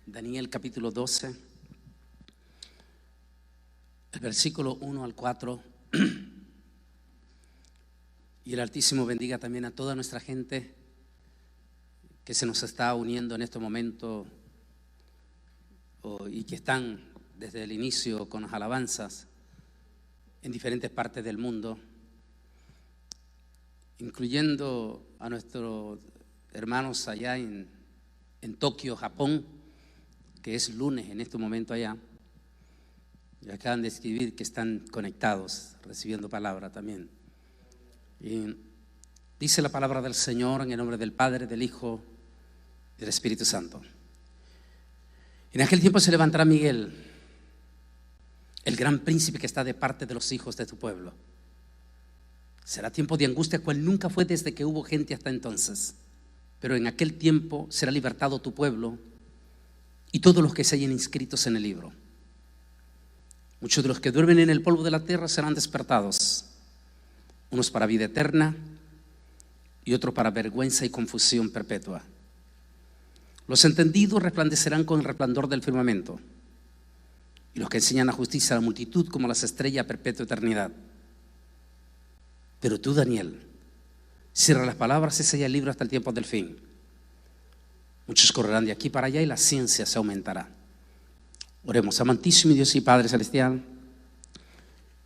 Daniel capítulo 12, el versículo 1 al 4. Y el Altísimo bendiga también a toda nuestra gente que se nos está uniendo en este momento y que están desde el inicio con las alabanzas en diferentes partes del mundo, incluyendo a nuestros hermanos allá en Tokio, Japón, que es lunes en este momento allá, y acaban de escribir que están conectados, recibiendo palabra también. Y dice la palabra del Señor en el nombre del Padre, del Hijo y del Espíritu Santo. En aquel tiempo se levantará Miguel, el gran príncipe que está de parte de los hijos de tu pueblo. Será tiempo de angustia cual nunca fue desde que hubo gente hasta entonces. Pero en aquel tiempo será libertado tu pueblo y todos los que se hayan inscritos en el libro. Muchos de los que duermen en el polvo de la tierra serán despertados, unos para vida eterna y otros para vergüenza y confusión perpetua. Los entendidos resplandecerán con el resplandor del firmamento, y los que enseñan la justicia a la multitud como las estrellas a perpetua eternidad. Pero tú, Daniel, cierra las palabras y sella el libro hasta el tiempo del fin. Muchos correrán de aquí para allá y la ciencia se aumentará. Oremos. Amantísimo Dios y Padre celestial,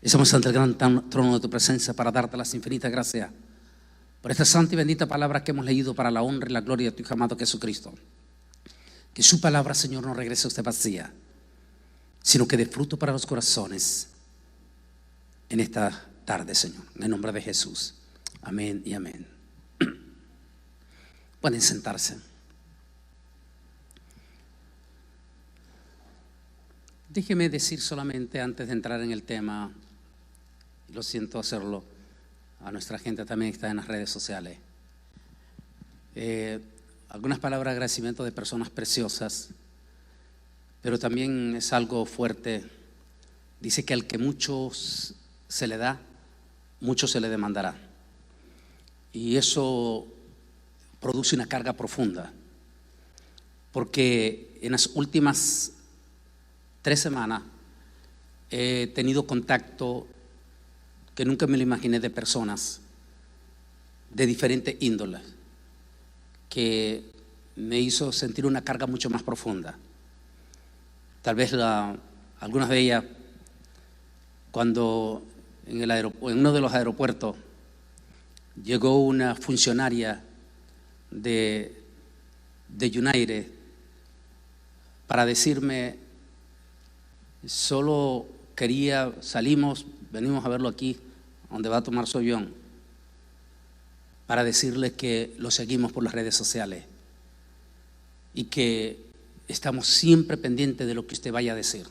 estamos ante el gran trono de tu presencia para darte las infinitas gracias por esta santa y bendita palabra que hemos leído para la honra y la gloria de tu Hijo amado Jesucristo. Que su palabra, Señor, no regrese a usted vacía, sino que dé fruto para los corazones en esta tarde, Señor, en el nombre de Jesús. Amén y amén. Pueden sentarse. Déjeme decir solamente antes de entrar en el tema, y lo siento hacerlo, a nuestra gente también que está en las redes sociales, algunas palabras de agradecimiento de personas preciosas, pero también es algo fuerte. Dice que al que mucho se le da, mucho se le demandará. Y eso produce una carga profunda, porque en las últimas 3 semanas he tenido contacto que nunca me lo imaginé de personas de diferentes índoles, que me hizo sentir una carga mucho más profunda. Tal vez algunas de ellas, cuando en uno de los aeropuertos llegó una funcionaria de United para decirme: solo venimos a verlo aquí, donde va a tomar su avión, para decirle que lo seguimos por las redes sociales y que estamos siempre pendientes de lo que usted vaya a decir.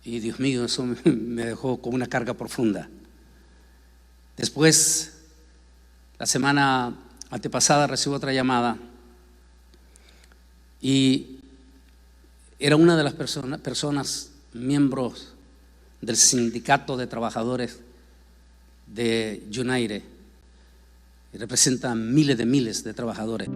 Y Dios mío, eso me dejó con una carga profunda. Después, la semana antepasada, recibo otra llamada y era una de las personas, miembros del sindicato de trabajadores de United, y representa miles de trabajadores.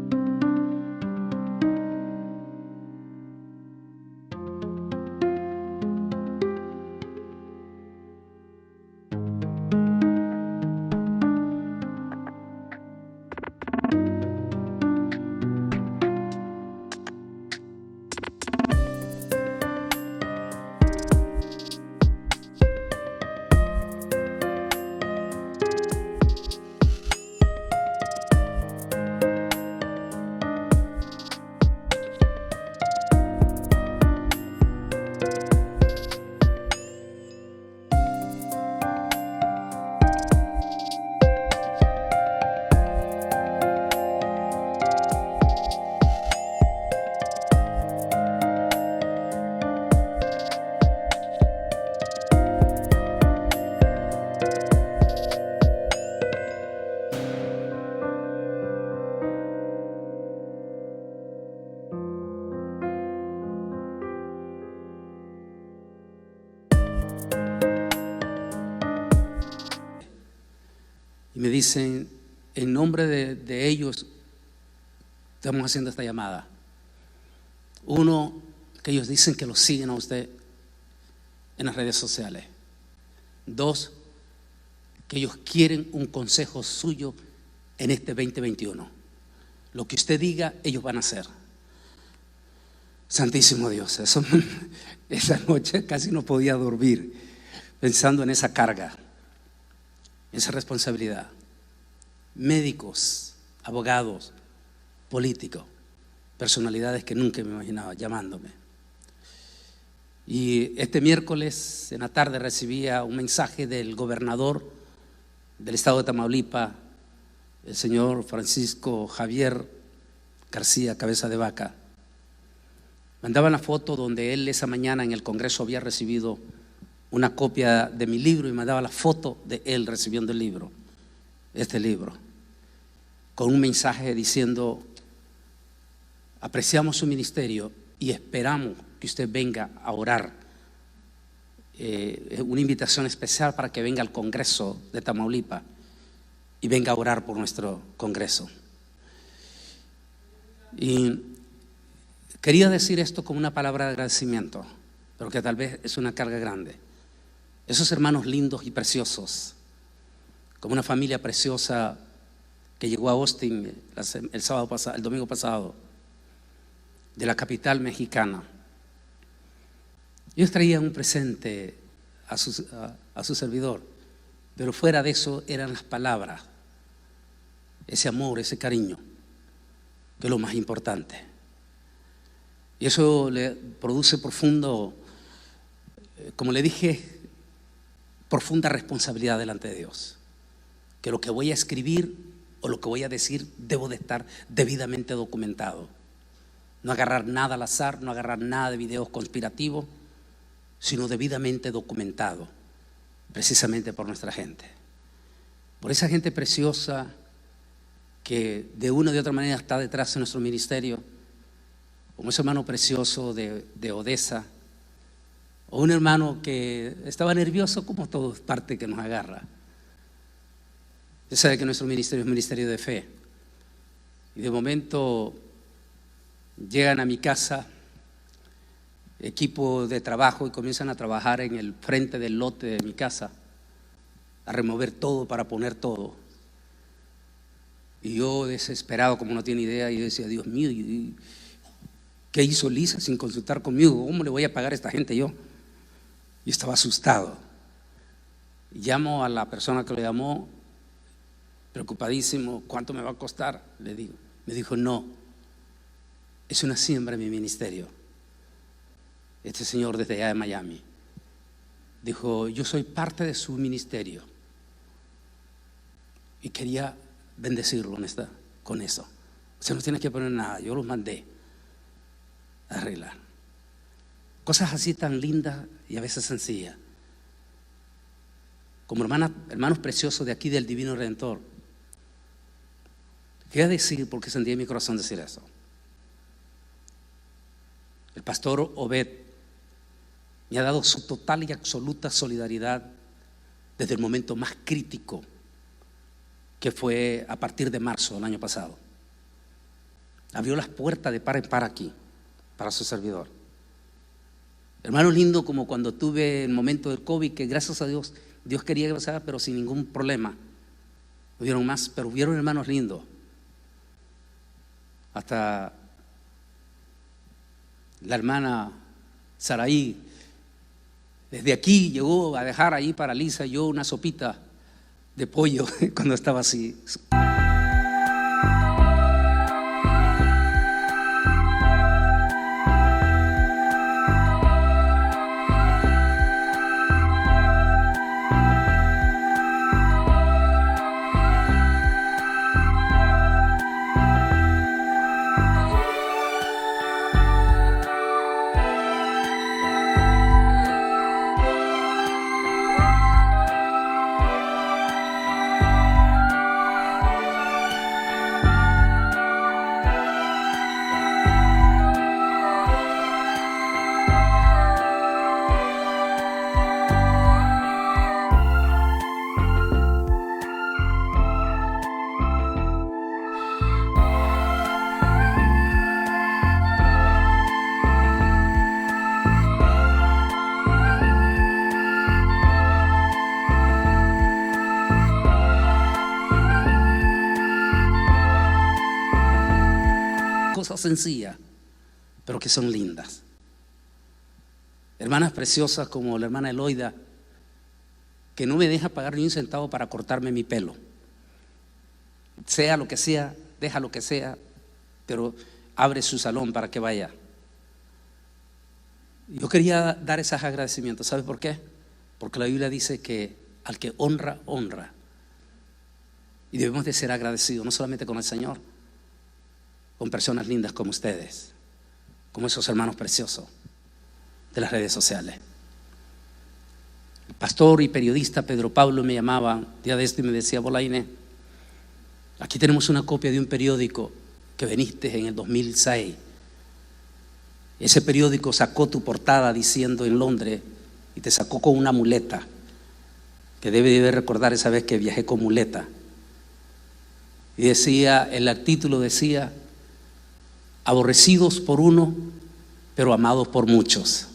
Y me dicen: en nombre de ellos estamos haciendo esta llamada. Uno, que ellos dicen que lo siguen a usted en las redes sociales. Dos, que ellos quieren un consejo suyo en este 2021. Lo que usted diga, ellos van a hacer. Santísimo Dios, esa noche casi no podía dormir pensando en esa carga, esa responsabilidad. Médicos, abogados, políticos, personalidades que nunca me imaginaba llamándome. Y este miércoles en la tarde recibía un mensaje del gobernador del estado de Tamaulipas, el señor Francisco Javier García Cabeza de Vaca. Mandaban la foto donde él esa mañana en el Congreso había recibido una copia de mi libro y mandaba la foto de él recibiendo el libro, este libro, con un mensaje diciendo: apreciamos su ministerio y esperamos que usted venga a orar. Una invitación especial para que venga al Congreso de Tamaulipas y venga a orar por nuestro Congreso. Y quería decir esto como una palabra de agradecimiento, pero que tal vez es una carga grande. Esos hermanos lindos y preciosos, como una familia preciosa que llegó a Austin el domingo pasado, de la capital mexicana. Ellos traían un presente a su servidor, pero fuera de eso eran las palabras, ese amor, ese cariño, que es lo más importante. Y eso le produce profundo, como le dije, profunda responsabilidad delante de Dios. Que lo que voy a escribir o lo que voy a decir debo de estar debidamente documentado. No agarrar nada al azar, no agarrar nada de videos conspirativos, sino debidamente documentado, precisamente por nuestra gente. Por esa gente preciosa que de una u otra manera está detrás de nuestro ministerio, como ese hermano precioso de Odessa, o un hermano que estaba nervioso, como todo parte que nos agarra. Usted sabe que nuestro ministerio es un ministerio de fe, y de momento llegan a mi casa equipo de trabajo y comienzan a trabajar en el frente del lote de mi casa, a remover todo para poner todo. Y yo desesperado, como no tiene idea, yo decía: Dios mío, ¿qué hizo Lisa sin consultar conmigo? ¿Cómo le voy a pagar a esta gente yo? Y estaba asustado. Llamo a la persona que lo llamó, preocupadísimo: ¿cuánto me va a costar? Le digo. Me dijo: no, es una siembra en mi ministerio. Este señor desde allá de Miami dijo: yo soy parte de su ministerio y quería bendecirlo con eso. Usted no tiene que poner nada, yo los mandé a arreglar. Cosas así tan lindas y a veces sencillas. Como hermanos preciosos de aquí del Divino Redentor. Quería decir, porque sentí en mi corazón decir eso. El pastor Obed me ha dado su total y absoluta solidaridad desde el momento más crítico, que fue a partir de marzo del año pasado. Abrió las puertas de par en par aquí para su servidor. Hermano lindo, como cuando tuve el momento del COVID, que gracias a Dios quería que pasara, pero sin ningún problema. Hubieron más, pero hubieron hermanos lindos. Hasta la hermana Saraí, desde aquí llegó a dejar ahí para Lisa y yo una sopita de pollo cuando estaba así. cosas sencillas, pero que son lindas. Hermanas preciosas como la hermana Eloida, que no me deja pagar ni un centavo para cortarme mi pelo. Sea lo que sea, deja lo que sea, pero abre su salón para que vaya. Yo quería dar esos agradecimientos. ¿Sabe por qué? Porque la Biblia dice que al que honra, honra. Y debemos de ser agradecidos, no solamente con el Señor, con personas lindas como ustedes, como esos hermanos preciosos de las redes sociales. El pastor y periodista Pedro Pablo me llamaba día de esto y me decía: Bolaine, aquí tenemos una copia de un periódico que veniste en el 2006. Ese periódico sacó tu portada diciendo en Londres, y te sacó con una muleta, que debe recordar esa vez que viajé con muleta. Y decía, el título decía: aborrecidos por uno, pero amados por muchos.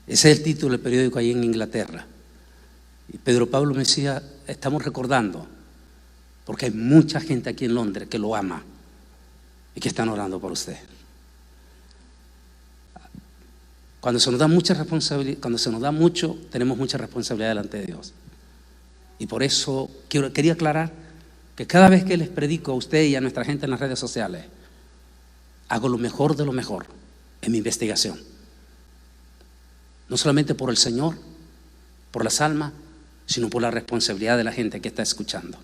Ese es el título del periódico ahí en Inglaterra. Y Pedro Pablo me decía: estamos recordando, porque hay mucha gente aquí en Londres que lo ama y que están orando por usted. Cuando se nos da mucha responsabilidad, cuando se nos da mucho, tenemos mucha responsabilidad delante de Dios. Y por eso quería aclarar que cada vez que les predico a usted y a nuestra gente en las redes sociales, hago lo mejor de lo mejor en mi investigación. No solamente por el Señor, por las almas, sino por la responsabilidad de la gente que está escuchando.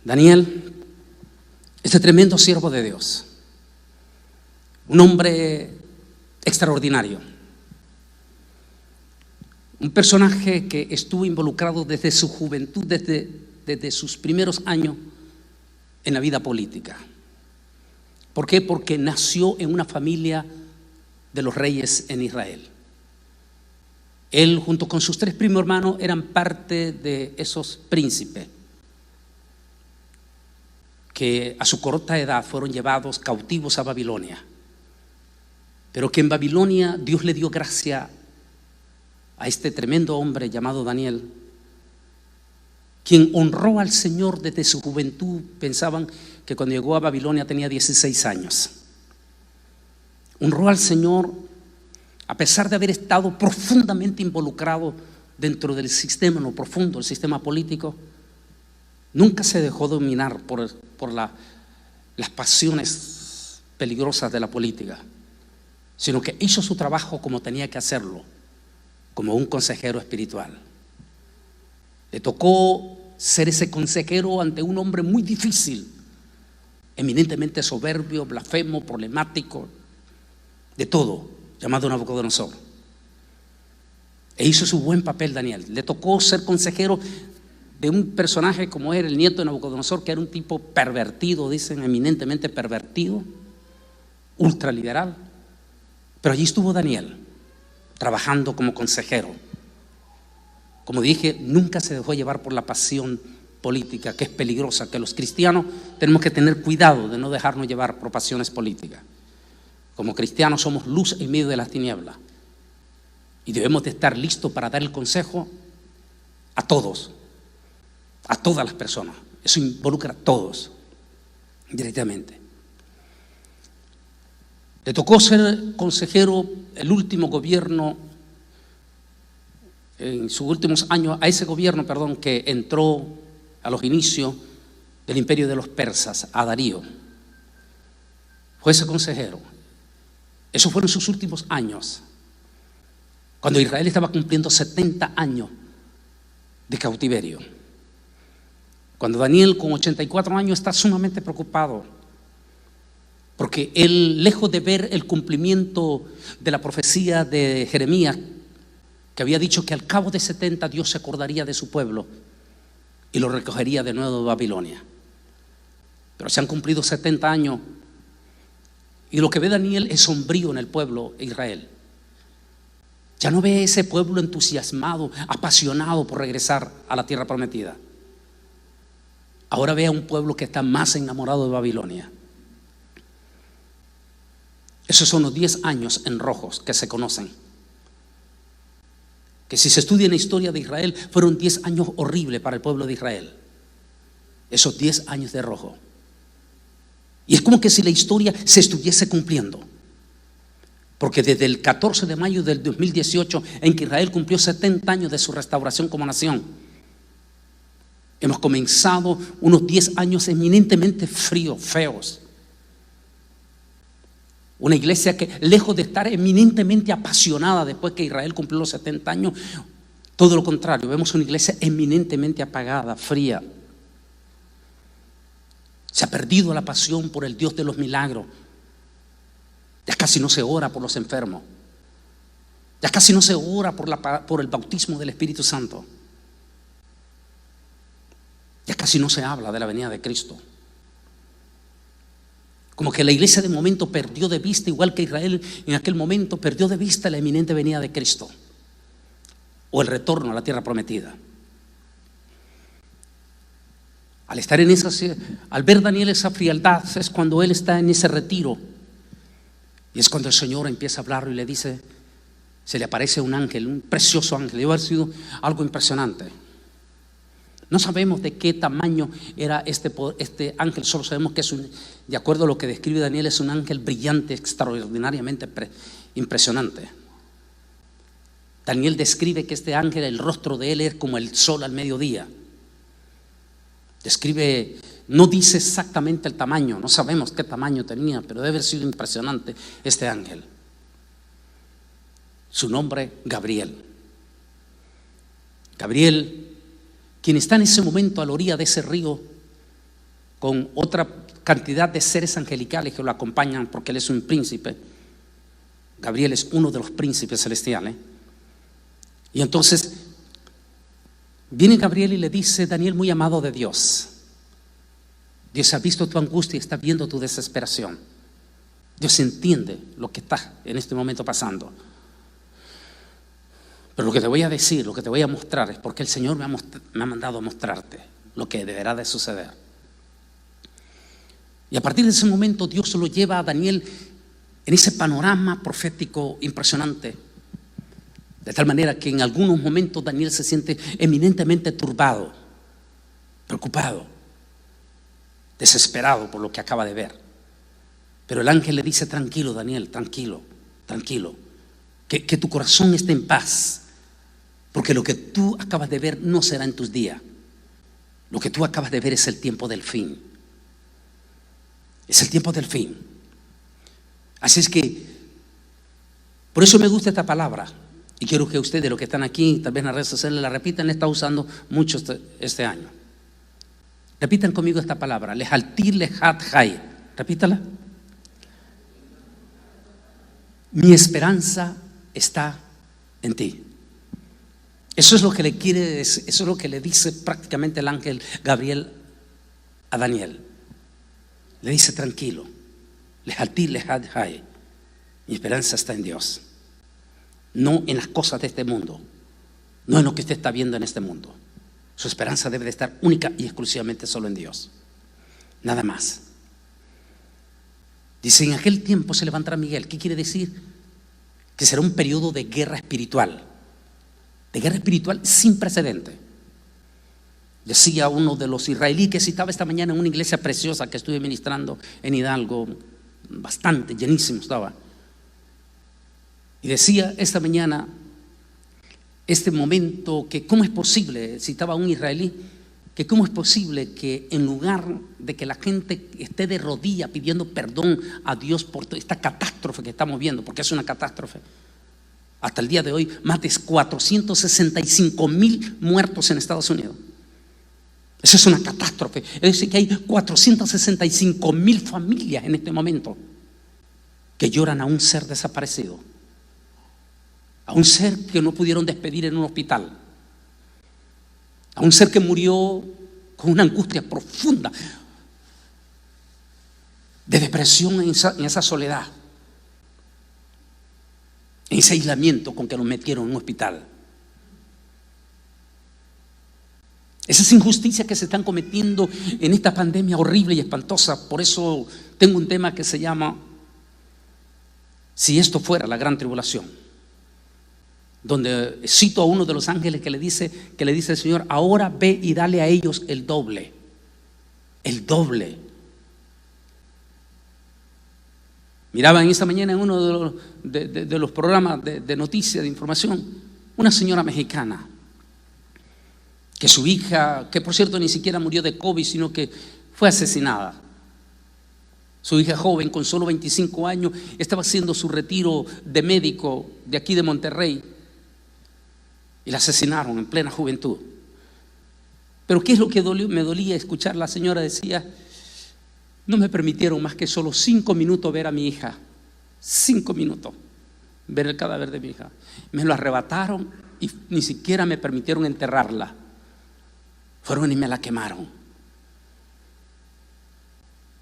Daniel, este tremendo siervo de Dios, un hombre extraordinario, un personaje que estuvo involucrado desde su juventud, desde sus primeros años en la vida política. ¿Por qué? Porque nació en una familia de los reyes en Israel. Él, junto con sus 3 primos hermanos, eran parte de esos príncipes que a su corta edad fueron llevados cautivos a Babilonia, pero que en Babilonia Dios le dio gracia a este tremendo hombre llamado Daniel, quien honró al Señor desde su juventud. Pensaban que cuando llegó a Babilonia tenía 16 años. Honró al Señor a pesar de haber estado profundamente involucrado dentro del sistema, en lo profundo, el sistema político. Nunca se dejó dominar por las pasiones peligrosas de la política, sino que hizo su trabajo como tenía que hacerlo, como un consejero espiritual. Le tocó ser ese consejero ante un hombre muy difícil, eminentemente soberbio, blasfemo, problemático, de todo, llamado Nabucodonosor. E hizo su buen papel Daniel. Le tocó ser consejero de un personaje como era el nieto de Nabucodonosor, que era un tipo pervertido, dicen, eminentemente pervertido, ultraliberal. Pero allí estuvo Daniel, trabajando como consejero. Como dije, nunca se dejó llevar por la pasión política, que es peligrosa, que los cristianos tenemos que tener cuidado de no dejarnos llevar por pasiones políticas. Como cristianos somos luz en medio de las tinieblas y debemos de estar listos para dar el consejo a todos, a todas las personas. Eso involucra a todos directamente. Le tocó ser consejero el último gobierno, en sus últimos años, a ese gobierno, que entró a los inicios del imperio de los persas, a Darío. Fue ese consejero. Esos fueron sus últimos años, cuando Israel estaba cumpliendo 70 años de cautiverio. Cuando Daniel, con 84 años, está sumamente preocupado, porque él, lejos de ver el cumplimiento de la profecía de Jeremías, que había dicho que al cabo de 70 Dios se acordaría de su pueblo y lo recogería de nuevo de Babilonia. Pero se han cumplido 70 años y lo que ve Daniel es sombrío en el pueblo de Israel. Ya no ve ese pueblo entusiasmado, apasionado por regresar a la tierra prometida. Ahora ve a un pueblo que está más enamorado de Babilonia. Esos son los 10 años en rojos que se conocen. Que si se estudia la historia de Israel, fueron 10 años horribles para el pueblo de Israel. Esos 10 años de rojo. Y es como que si la historia se estuviese cumpliendo. Porque desde el 14 de mayo del 2018, en que Israel cumplió 70 años de su restauración como nación, hemos comenzado unos 10 años eminentemente fríos, feos. Una iglesia que, lejos de estar eminentemente apasionada después que Israel cumplió los 70 años, todo lo contrario, vemos una iglesia eminentemente apagada, fría. Se ha perdido la pasión por el Dios de los milagros. Ya casi no se ora por los enfermos. Ya casi no se ora por el bautismo del Espíritu Santo. Ya casi no se habla de la venida de Cristo. Como que la iglesia de momento perdió de vista, igual que Israel en aquel momento perdió de vista la eminente venida de Cristo o el retorno a la tierra prometida. Al estar en al ver Daniel esa frialdad, es cuando él está en ese retiro, y es cuando el Señor empieza a hablar y le dice, se le aparece un ángel, un precioso ángel. Debe haber sido algo impresionante. No sabemos de qué tamaño era este ángel, solo sabemos que es de acuerdo a lo que describe Daniel, es un ángel brillante, extraordinariamente impresionante. Daniel describe que este ángel, el rostro de él es como el sol al mediodía. Describe, no dice exactamente el tamaño, no sabemos qué tamaño tenía, pero debe haber sido impresionante este ángel. Su nombre, Gabriel. Gabriel, quien está en ese momento a la orilla de ese río con otra cantidad de seres angelicales que lo acompañan porque él es un príncipe. Gabriel es uno de los príncipes celestiales. Y entonces viene Gabriel y le dice, Daniel, muy amado de Dios, Dios ha visto tu angustia y está viendo tu desesperación. Dios entiende lo que está en este momento pasando. Pero lo que te voy a decir, lo que te voy a mostrar es porque el Señor me ha mandado a mostrarte lo que deberá de suceder. Y a partir de ese momento Dios lo lleva a Daniel en ese panorama profético impresionante. De tal manera que en algunos momentos Daniel se siente eminentemente turbado, preocupado, desesperado por lo que acaba de ver. Pero el ángel le dice, tranquilo Daniel, tranquilo, tranquilo, que tu corazón esté en paz. Porque lo que tú acabas de ver no será en tus días. Lo que tú acabas de ver es el tiempo del fin. Es el tiempo del fin. Así es que, por eso me gusta esta palabra. Y quiero que ustedes, los que están aquí, tal vez en las redes sociales, la repitan. La está usando mucho este año. Repitan conmigo esta palabra. Lehaltir lehat hay. Repítala. Mi esperanza está en ti. Eso es lo que le quiere, eso es lo que le dice prácticamente el ángel Gabriel a Daniel. Le dice, tranquilo, lehaltir lehat hay. Mi esperanza está en Dios, no en las cosas de este mundo, no en lo que usted está viendo en este mundo. Su esperanza debe de estar única y exclusivamente solo en Dios, nada más. Dice, en aquel tiempo se levantará Miguel. ¿Qué quiere decir? Que será un periodo de guerra espiritual. De guerra espiritual sin precedente. Decía uno de los israelíes que citaba esta mañana en una iglesia preciosa que estuve ministrando en Hidalgo, bastante llenísimo estaba. Y decía esta mañana, este momento, que cómo es posible, citaba a un israelí, que cómo es posible que en lugar de que la gente esté de rodillas pidiendo perdón a Dios por toda esta catástrofe que estamos viendo, porque es una catástrofe. Hasta el día de hoy, más de 465,000 muertos en Estados Unidos. Esa es una catástrofe. Es decir, que hay 465,000 familias en este momento que lloran a un ser desaparecido, a un ser que no pudieron despedir en un hospital, a un ser que murió con una angustia profunda de depresión en esa soledad, en ese aislamiento con que lo metieron en un hospital. Esas injusticias que se están cometiendo en esta pandemia horrible y espantosa. Por eso tengo un tema que se llama Si esto fuera la gran tribulación, donde cito a uno de los ángeles que le dice al Señor, ahora ve y dale a ellos el doble. El doble. Miraba en esta mañana en uno de los programas de noticias, de información, una señora mexicana, que su hija, que por cierto ni siquiera murió de COVID, sino que fue asesinada. Su hija joven, con solo 25 años, estaba haciendo su retiro de médico de aquí de Monterrey y la asesinaron en plena juventud. Pero ¿qué es lo que me dolía escuchar? La señora decía: no me permitieron más que solo 5 minutos ver a mi hija. 5 minutos ver el cadáver de mi hija. Me lo arrebataron y ni siquiera me permitieron enterrarla. Fueron y me la quemaron.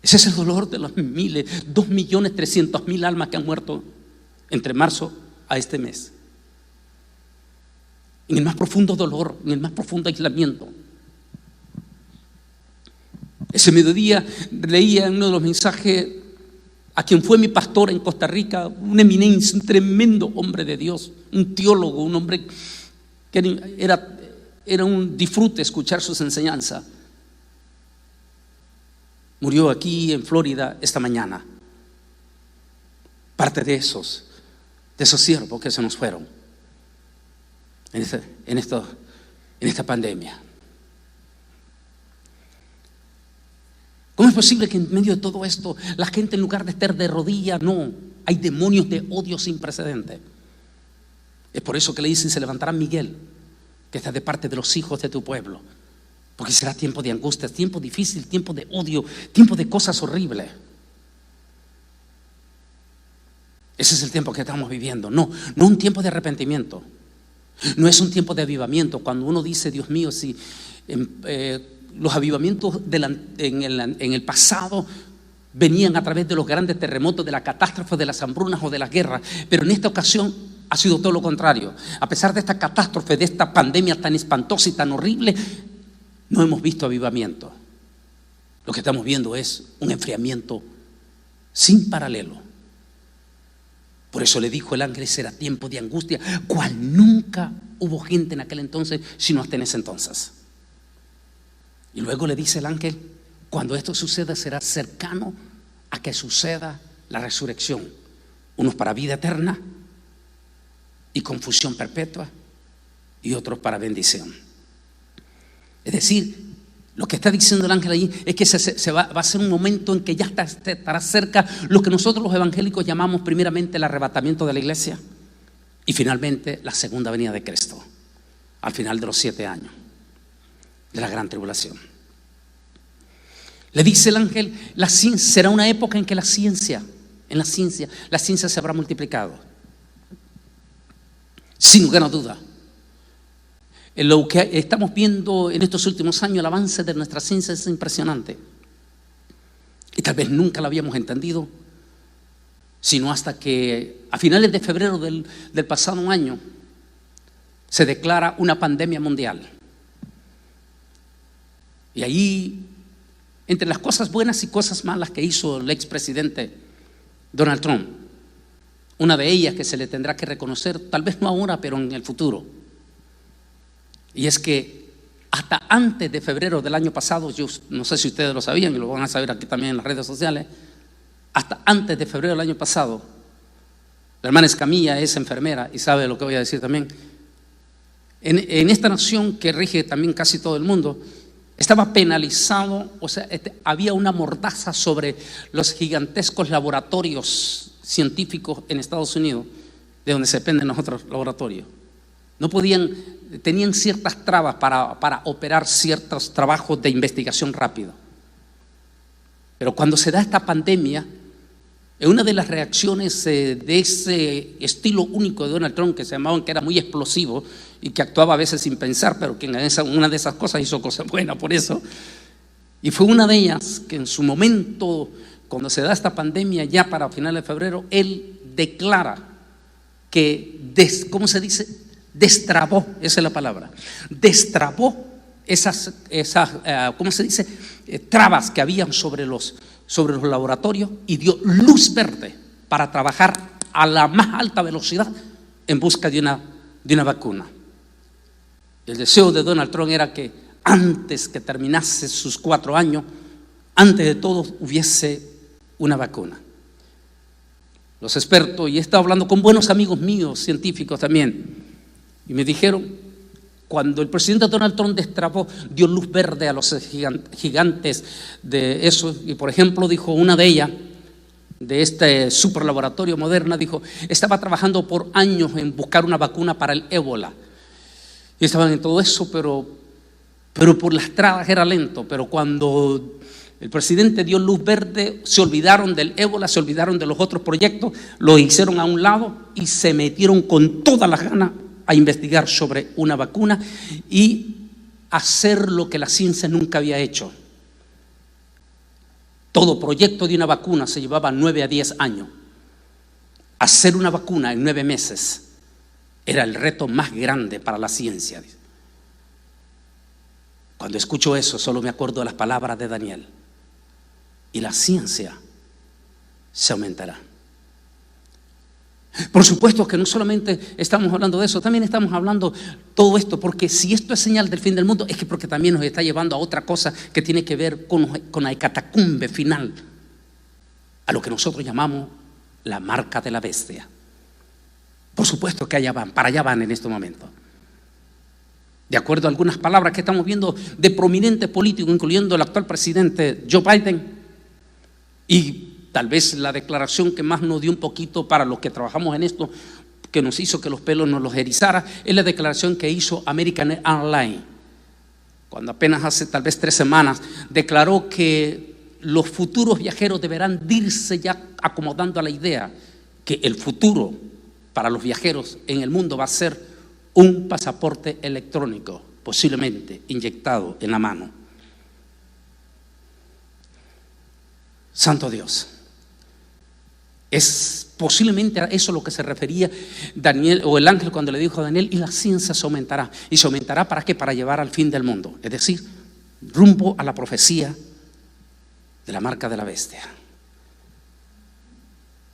Ese es el dolor de los miles, 2.300.000 almas que han muerto entre marzo a este mes. En el más profundo dolor, en el más profundo aislamiento. Ese mediodía leía en uno de los mensajes a quien fue mi pastor en Costa Rica, una eminencia, un tremendo hombre de Dios, un teólogo, un hombre que era un disfrute escuchar sus enseñanzas. Murió aquí en Florida esta mañana. Parte de esos siervos que se nos fueron en esta pandemia. ¿Cómo es posible que en medio de todo esto la gente, en lugar de estar de rodillas, no? Hay demonios de odio sin precedentes. Es por eso que le dicen: se levantará Miguel, que está de parte de los hijos de tu pueblo, porque será tiempo de angustia, tiempo difícil, tiempo de odio, tiempo de cosas horribles. Ese es el tiempo que estamos viviendo. No un tiempo de arrepentimiento, no es un tiempo de avivamiento. Cuando uno dice: Dios mío, si los avivamientos en el pasado venían a través de los grandes terremotos, de la catástrofe, de las hambrunas o de las guerras, pero en esta ocasión ha sido todo lo contrario. A pesar de esta catástrofe, de esta pandemia tan espantosa y tan horrible, no hemos visto avivamiento. Lo que estamos viendo es un enfriamiento sin paralelo. Por eso le dijo el ángel: será tiempo de angustia, cual nunca hubo gente en aquel entonces, sino hasta en ese entonces. Y luego le dice el ángel: cuando esto suceda, será cercano a que suceda la resurrección, unos para vida eterna y confusión perpetua, y otros para bendición. Es decir, lo que está diciendo el ángel allí es que va a ser un momento en que ya estará cerca lo que nosotros los evangélicos llamamos primeramente el arrebatamiento de la iglesia y finalmente la segunda venida de Cristo, al final de los 7 años de la gran tribulación. Le dice el ángel: será una época en que la ciencia se habrá multiplicado. Sin lugar a duda, en lo que estamos viendo en estos últimos años, el avance de nuestra ciencia es impresionante. Y tal vez nunca lo habíamos entendido, sino hasta que a finales de febrero del pasado año se declara una pandemia mundial. Y ahí, entre las cosas buenas y cosas malas que hizo el expresidente Donald Trump, una de ellas que se le tendrá que reconocer, tal vez no ahora, pero en el futuro, y es que hasta antes de febrero del año pasado, yo no sé si ustedes lo sabían y lo van a saber aquí también en las redes sociales, hasta antes de febrero del año pasado, la hermana Escamilla es enfermera y sabe lo que voy a decir también. En esta nación que rige también casi todo el mundo, estaba penalizado, o sea, había una mordaza sobre los gigantescos laboratorios científicos en Estados Unidos, de donde se dependen los otros laboratorios. No podían, tenían ciertas trabas para operar ciertos trabajos de investigación rápido. Pero cuando se da esta pandemia, una de las reacciones de ese estilo único de Donald Trump, que se llamaban, que era muy explosivo y que actuaba a veces sin pensar, pero que una de esas cosas hizo cosas buenas por eso, y fue una de ellas que en su momento, cuando se da esta pandemia ya para finales de febrero, él declara que, ¿cómo se dice? Destrabó, esa es la palabra, destrabó esas ¿cómo se dice? Trabas que habían sobre los laboratorios y dio luz verde para trabajar a la más alta velocidad en busca de una vacuna. El deseo de Donald Trump era que antes que terminase sus 4 años, antes de todo hubiese una vacuna. los expertos, y he estado hablando con buenos amigos míos, científicos también, y me dijeron, cuando el presidente Donald Trump destrabó, dio luz verde a los gigantes de eso, y por ejemplo dijo una de ellas, de este superlaboratorio Moderna, dijo, estaba trabajando por años en buscar una vacuna para el ébola, y estaban en todo eso, pero por las trabas era lento. Pero cuando el presidente dio luz verde, se olvidaron del ébola, se olvidaron de los otros proyectos, lo hicieron a un lado y se metieron con todas las ganas a investigar sobre una vacuna y hacer lo que la ciencia nunca había hecho. Todo proyecto de una vacuna se llevaba 9 a 10 años. Hacer una vacuna en 9 meses era el reto más grande para la ciencia. Cuando escucho eso, solo me acuerdo de las palabras de Daniel. Y la ciencia se aumentará. Por supuesto que no solamente estamos hablando de eso, también estamos hablando todo esto, porque si esto es señal del fin del mundo, es que porque también nos está llevando a otra cosa que tiene que ver con la catacumbe final, a lo que nosotros llamamos la marca de la bestia. Por supuesto que allá van, para allá van en este momento. De acuerdo a algunas palabras que estamos viendo de prominentes políticos, incluyendo el actual presidente Joe Biden, y tal vez la declaración que más nos dio un poquito para los que trabajamos en esto, que nos hizo que los pelos nos los erizara, es la declaración que hizo American Airlines, cuando apenas hace tal vez 3 semanas declaró que los futuros viajeros deberán irse ya acomodando a la idea que el futuro para los viajeros en el mundo va a ser un pasaporte electrónico, posiblemente inyectado en la mano. Santo Dios. Es posiblemente a eso lo que se refería Daniel o el ángel cuando le dijo a Daniel, y la ciencia se aumentará. ¿Y se aumentará para qué? Para llevar al fin del mundo, es decir, rumbo a la profecía de la marca de la bestia.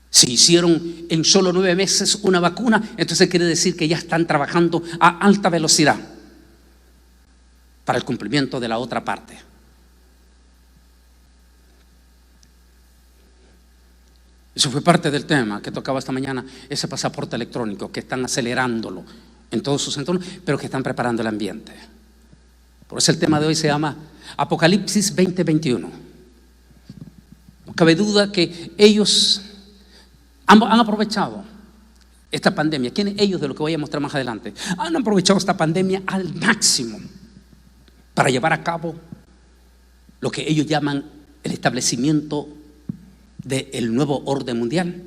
Si hicieron en solo 9 meses una vacuna, entonces quiere decir que ya están trabajando a alta velocidad para el cumplimiento de la otra parte. Eso fue parte del tema que tocaba esta mañana, ese pasaporte electrónico, que están acelerándolo en todos sus entornos, pero que están preparando el ambiente. Por eso el tema de hoy se llama Apocalipsis 2021. No cabe duda que ellos han aprovechado esta pandemia. ¿Quiénes? Ellos, de lo que voy a mostrar más adelante. Han aprovechado esta pandemia al máximo para llevar a cabo lo que ellos llaman el establecimiento del nuevo orden mundial,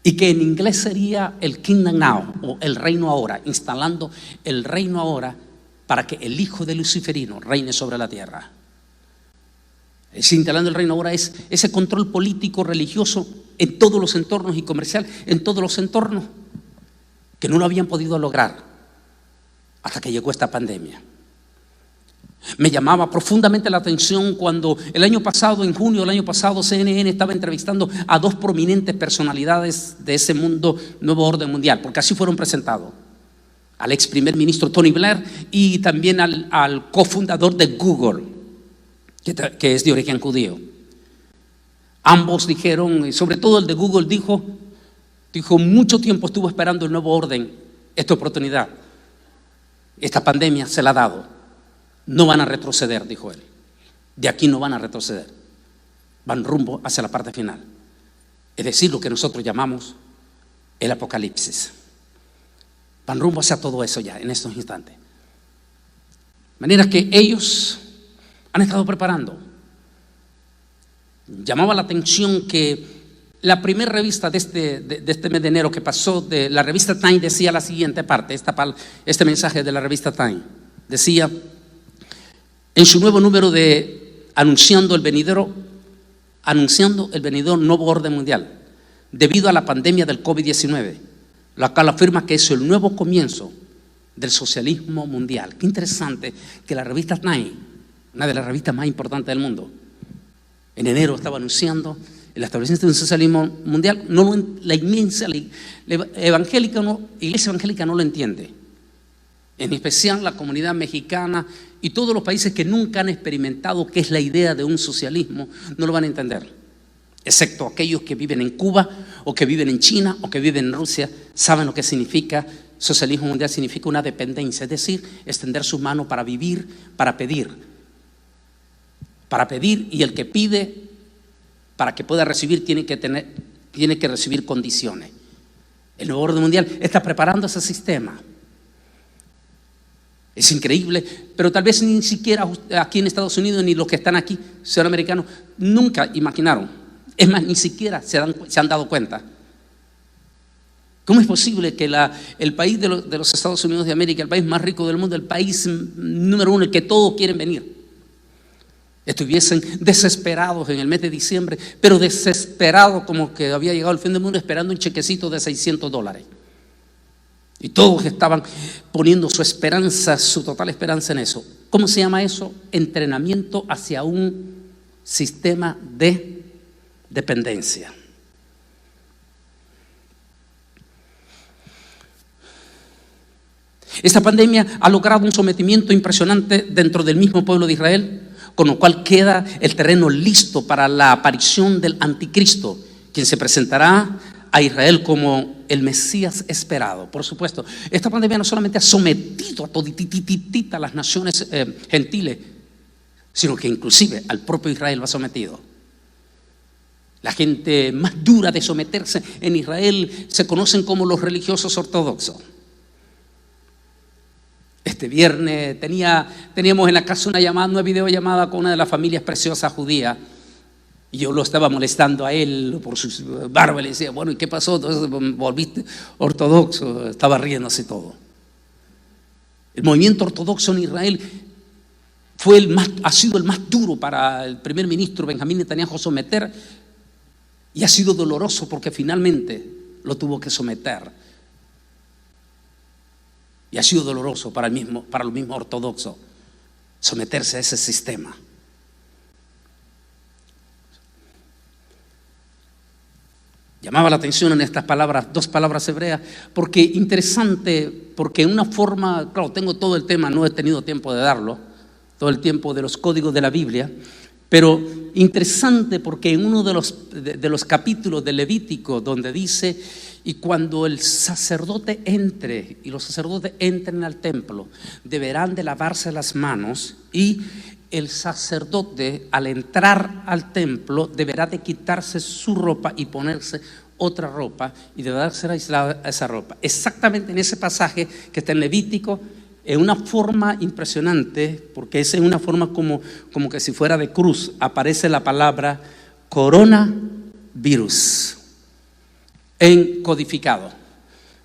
y que en inglés sería el Kingdom Now, o el reino ahora, instalando el reino ahora para que el hijo de Luciferino reine sobre la tierra. Instalando el reino ahora es ese control político, religioso en todos los entornos y comercial, en todos los entornos, que no lo habían podido lograr hasta que llegó esta pandemia. Me llamaba profundamente la atención cuando el año pasado, en junio del año pasado, CNN estaba entrevistando a 2 prominentes personalidades de ese mundo, nuevo orden mundial, porque así fueron presentados. Al ex primer ministro Tony Blair y también al cofundador de Google, que es de origen judío. Ambos dijeron, y sobre todo el de Google dijo, mucho tiempo estuvo esperando el nuevo orden, esta oportunidad. Esta pandemia se la ha dado. No van a retroceder, dijo él. De aquí no van a retroceder. Van rumbo hacia la parte final. Es decir, lo que nosotros llamamos el apocalipsis. Van rumbo hacia todo eso ya, en estos instantes. De manera que ellos han estado preparando. Llamaba la atención que la primera revista de este mes de enero que pasó, de la revista Time, decía la siguiente parte, este mensaje de la revista Time. Decía, en su nuevo número de anunciando el venidero nuevo orden mundial, debido a la pandemia del COVID-19, la cual afirma que es el nuevo comienzo del socialismo mundial. Qué interesante que la revista Time, una de las revistas más importantes del mundo, en enero estaba anunciando el establecimiento de un socialismo mundial. La iglesia evangélica no lo entiende. En especial la comunidad mexicana y todos los países que nunca han experimentado qué es la idea de un socialismo, no lo van a entender. excepto aquellos que viven en Cuba o que viven en China o que viven en Rusia, saben lo que significa. Socialismo mundial significa una dependencia, es decir, extender sus manos para vivir, para pedir, y el que pide, para que pueda recibir, tiene que recibir condiciones. El nuevo orden mundial está preparando ese sistema. Es increíble, pero tal vez ni siquiera aquí en Estados Unidos ni los que están aquí, sean americanos, nunca imaginaron. Es más, ni siquiera se han dado cuenta. ¿Cómo es posible que el país de los Estados Unidos de América, el país más rico del mundo, el país número uno, el que todos quieren venir, estuviesen desesperados en el mes de diciembre, pero desesperados como que había llegado el fin del mundo, esperando un chequecito de $600? Y todos estaban poniendo su esperanza, su total esperanza en eso. ¿Cómo se llama eso? Entrenamiento hacia un sistema de dependencia. Esta pandemia ha logrado un sometimiento impresionante dentro del mismo pueblo de Israel, con lo cual queda el terreno listo para la aparición del anticristo, quien se presentará a Israel como el Mesías esperado. Por supuesto, esta pandemia no solamente ha sometido a toditititita las naciones gentiles, sino que inclusive al propio Israel lo ha sometido. La gente más dura de someterse en Israel se conocen como los religiosos ortodoxos. Este viernes teníamos en la casa una videollamada con una de las familias preciosas judías. Y yo lo estaba molestando a él por su barba. Le decía, bueno, ¿y qué pasó? Entonces volviste ortodoxo. Estaba riéndose todo. El movimiento ortodoxo en Israel ha sido el más duro para el primer ministro Benjamín Netanyahu someter. Y ha sido doloroso porque finalmente lo tuvo que someter. Y ha sido doloroso para los mismos ortodoxos someterse a ese sistema. Llamaba la atención en estas palabras, 2 palabras hebreas, porque interesante, porque en una forma, claro, tengo todo el tema, no he tenido tiempo de darlo, todo el tiempo de los códigos de la Biblia, pero interesante porque en uno de los capítulos del Levítico donde dice, y cuando el sacerdote entre, y los sacerdotes entren al templo, deberán de lavarse las manos, y el sacerdote al entrar al templo deberá de quitarse su ropa y ponerse otra ropa, y deberá ser aislada esa ropa. Exactamente en ese pasaje que está en Levítico, en una forma impresionante, porque es en una forma como que si fuera de cruz, aparece la palabra coronavirus en codificado.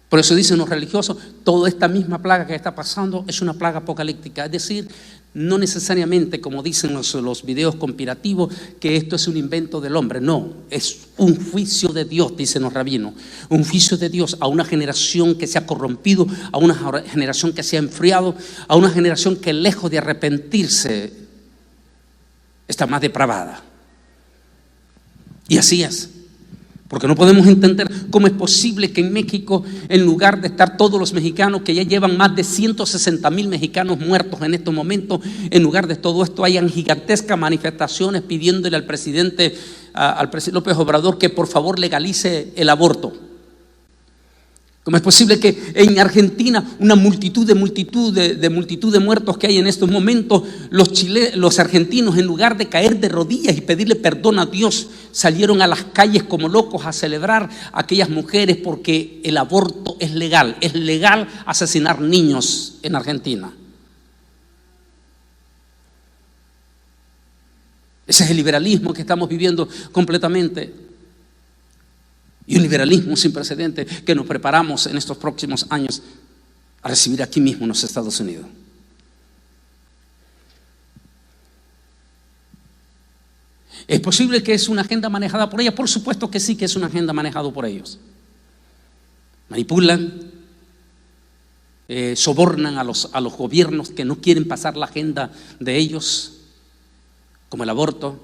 Por eso dicen los religiosos, toda esta misma plaga que está pasando es una plaga apocalíptica. Es decir, no necesariamente, como dicen los videos conspirativos, que esto es un invento del hombre. No, es un juicio de Dios, dicen los rabinos. Un juicio de Dios a una generación que se ha corrompido, a una generación que se ha enfriado, a una generación que lejos de arrepentirse está más depravada. Y así es. Porque no podemos entender cómo es posible que en México, en lugar de estar todos los mexicanos, que ya llevan más de 160,000 mexicanos muertos en estos momentos, en lugar de todo esto hayan gigantescas manifestaciones pidiéndole al presidente López Obrador que por favor legalice el aborto. ¿Cómo es posible que en Argentina una multitud de muertos que hay en estos momentos, los argentinos, en lugar de caer de rodillas y pedirle perdón a Dios, salieron a las calles como locos a celebrar a aquellas mujeres porque el aborto es legal? Es legal asesinar niños en Argentina. Ese es el liberalismo que estamos viviendo completamente. Y un liberalismo sin precedentes que nos preparamos en estos próximos años a recibir aquí mismo en los Estados Unidos. ¿Es posible que es una agenda manejada por ella? Por supuesto que sí, que es una agenda manejada por ellos. Manipulan, sobornan a los gobiernos que no quieren pasar la agenda de ellos, como el aborto,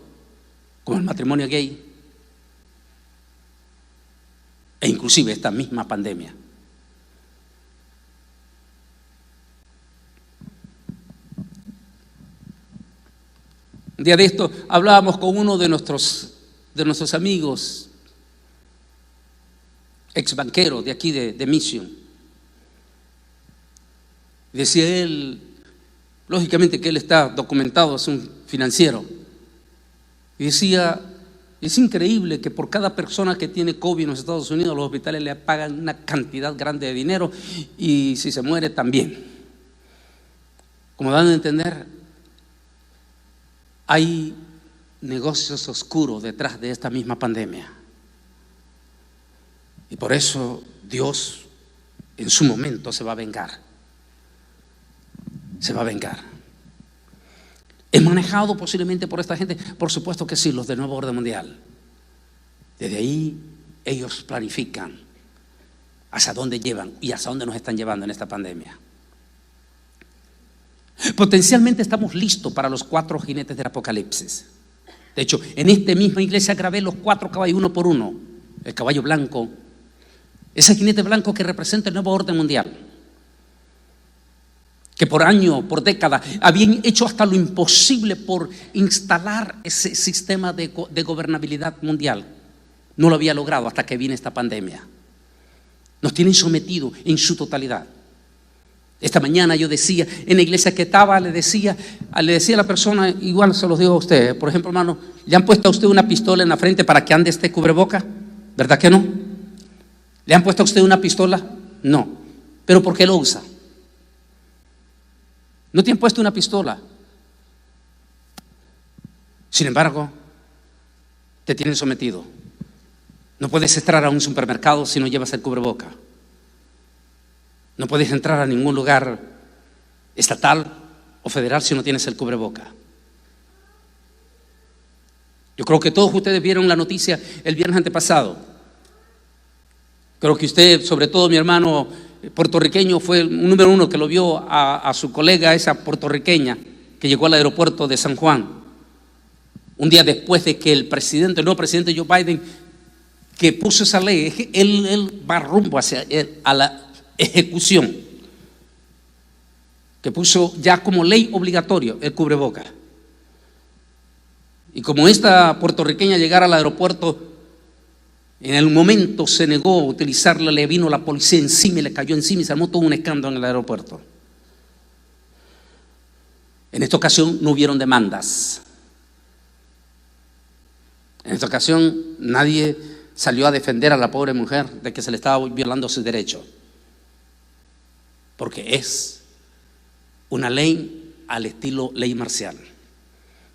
como el matrimonio gay, e inclusive esta misma pandemia. Un día de esto hablábamos con uno de nuestros de nuestros amigos ex banqueros de aquí de Mission. Decía él, lógicamente que él está documentado, es un financiero, y decía: es increíble que por cada persona que tiene COVID en los Estados Unidos, los hospitales le pagan una cantidad grande de dinero, y si se muere también. Como dan a entender, hay negocios oscuros detrás de esta misma pandemia. Y por eso Dios en su momento se va a vengar. Se va a vengar. ¿Es manejado posiblemente por esta gente? Por supuesto que sí, los del Nuevo Orden Mundial. Desde ahí ellos planifican hacia dónde llevan y hacia dónde nos están llevando en esta pandemia. Potencialmente estamos listos para los 4 jinetes del Apocalipsis. De hecho, en esta misma iglesia grabé los 4 caballos uno por uno. El caballo blanco, ese jinete blanco que representa el Nuevo Orden Mundial, que por años, por décadas, habían hecho hasta lo imposible por instalar ese sistema de gobernabilidad mundial. No lo había logrado hasta que viene esta pandemia. Nos tienen sometidos en su totalidad. Esta mañana yo decía, en la iglesia que estaba, le decía a la persona, igual se los digo a usted, por ejemplo, hermano, ¿le han puesto a usted una pistola en la frente para que ande este cubreboca? ¿Verdad que no? ¿Le han puesto a usted una pistola? No. ¿Pero por qué lo usa? No te han puesto una pistola. Sin embargo, te tienen sometido. No puedes entrar a un supermercado si no llevas el cubreboca. No puedes entrar a ningún lugar estatal o federal si no tienes el cubreboca. Yo creo que todos ustedes vieron la noticia el viernes antepasado. Creo que usted, sobre todo mi hermano puertorriqueño, fue el número 1 que lo vio a su colega, esa puertorriqueña, que llegó al aeropuerto de San Juan, un día después de que el nuevo presidente Joe Biden, que puso esa ley, él va rumbo a la ejecución, que puso ya como ley obligatorio el cubreboca. Y como esta puertorriqueña llegara al aeropuerto, en el momento se negó a utilizarla, le vino la policía encima y le cayó encima y se armó todo un escándalo en el aeropuerto. En esta ocasión no hubieron demandas. En esta ocasión nadie salió a defender a la pobre mujer de que se le estaba violando sus derechos. Porque es una ley al estilo ley marcial.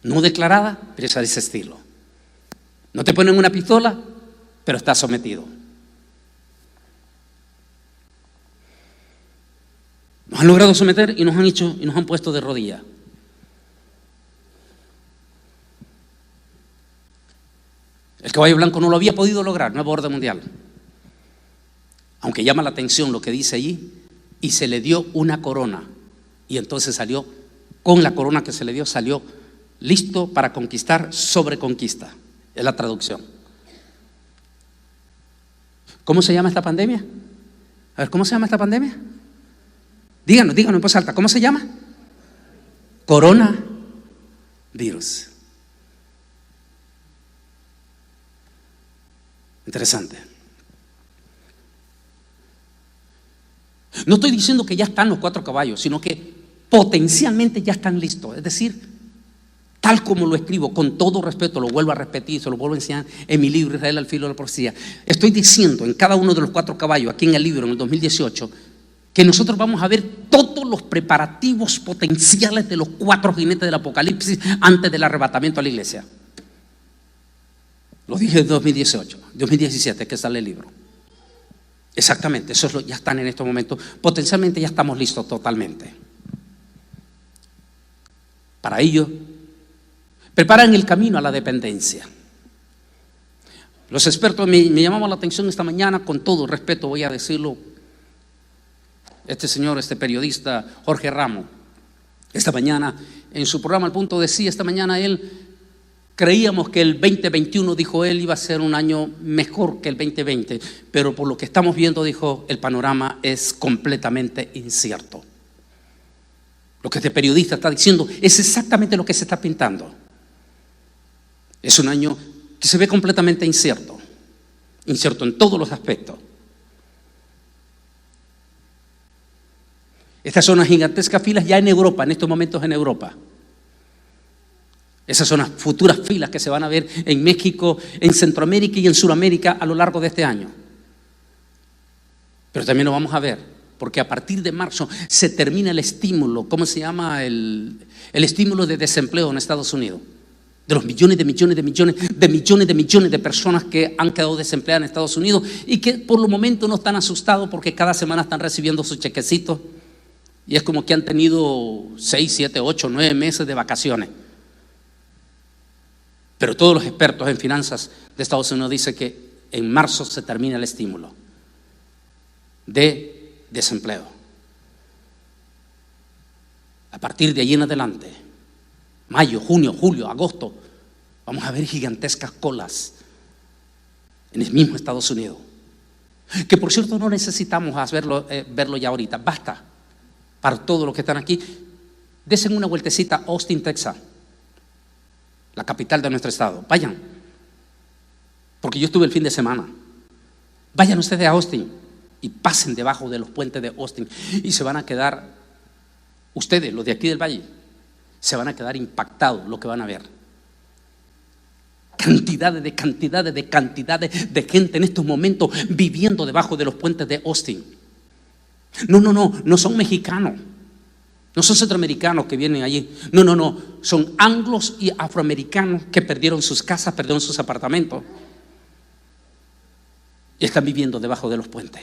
No declarada, pero es a ese estilo. No te ponen una pistola, pero estás sometido. Nos han logrado someter y nos han puesto de rodillas. El caballo blanco no lo había podido lograr, Nuevo Orden Mundial. Aunque llama la atención lo que dice allí, y se le dio una corona. Y entonces salió, con la corona que se le dio, salió listo para conquistar sobre conquista. Es la traducción. ¿Cómo se llama esta pandemia? A ver, ¿cómo se llama esta pandemia? Díganos en voz alta, ¿cómo se llama? Coronavirus. Interesante. No estoy diciendo que ya están los 4 caballos, sino que potencialmente ya están listos. Es decir, tal como lo escribo, con todo respeto, lo vuelvo a repetir, se lo vuelvo a enseñar en mi libro Israel al filo de la profecía. Estoy diciendo en cada uno de los 4 caballos, aquí en el libro, en el 2018, que nosotros vamos a ver todos los preparativos potenciales de los 4 jinetes del Apocalipsis antes del arrebatamiento a la iglesia. Lo dije en 2017 que sale el libro. Exactamente, eso ya están en estos momentos. Potencialmente ya estamos listos totalmente. Para ello, preparan el camino a la dependencia. Los expertos me llamaban la atención esta mañana, con todo respeto voy a decirlo. Este periodista Jorge Ramos, esta mañana en su programa Al Punto decía, esta mañana creíamos que el 2021, dijo él, iba a ser un año mejor que el 2020, pero por lo que estamos viendo, dijo, el panorama es completamente incierto. Lo que este periodista está diciendo es exactamente lo que se está pintando. Es un año que se ve completamente incierto en todos los aspectos. Estas son las gigantescas filas ya en Europa, en estos momentos en Europa. Esas son las futuras filas que se van a ver en México, en Centroamérica y en Sudamérica a lo largo de este año. Pero también lo vamos a ver, porque a partir de marzo se termina el estímulo, ¿cómo se llama? El estímulo de desempleo en Estados Unidos. De los millones de personas que han quedado desempleadas en Estados Unidos y que por el momento no están asustados porque cada semana están recibiendo sus chequecitos y es como que han tenido 6, 7, 8, 9 meses de vacaciones. Pero todos los expertos en finanzas de Estados Unidos dicen que en marzo se termina el estímulo de desempleo. A partir de allí en adelante, mayo, junio, julio, agosto, vamos a ver gigantescas colas en el mismo Estados Unidos. Que por cierto no necesitamos verlo ya ahorita, basta para todos los que están aquí. Desen una vueltecita a Austin, Texas, la capital de nuestro estado. Vayan, porque yo estuve el fin de semana. Vayan ustedes a Austin y pasen debajo de los puentes de Austin y se van a quedar, ustedes, los de aquí del valle, se van a quedar impactados lo que van a ver. Cantidades de gente en estos momentos viviendo debajo de los puentes de Austin. No son mexicanos, no son centroamericanos que vienen allí. No, son anglos y afroamericanos que perdieron sus casas, perdieron sus apartamentos y están viviendo debajo de los puentes.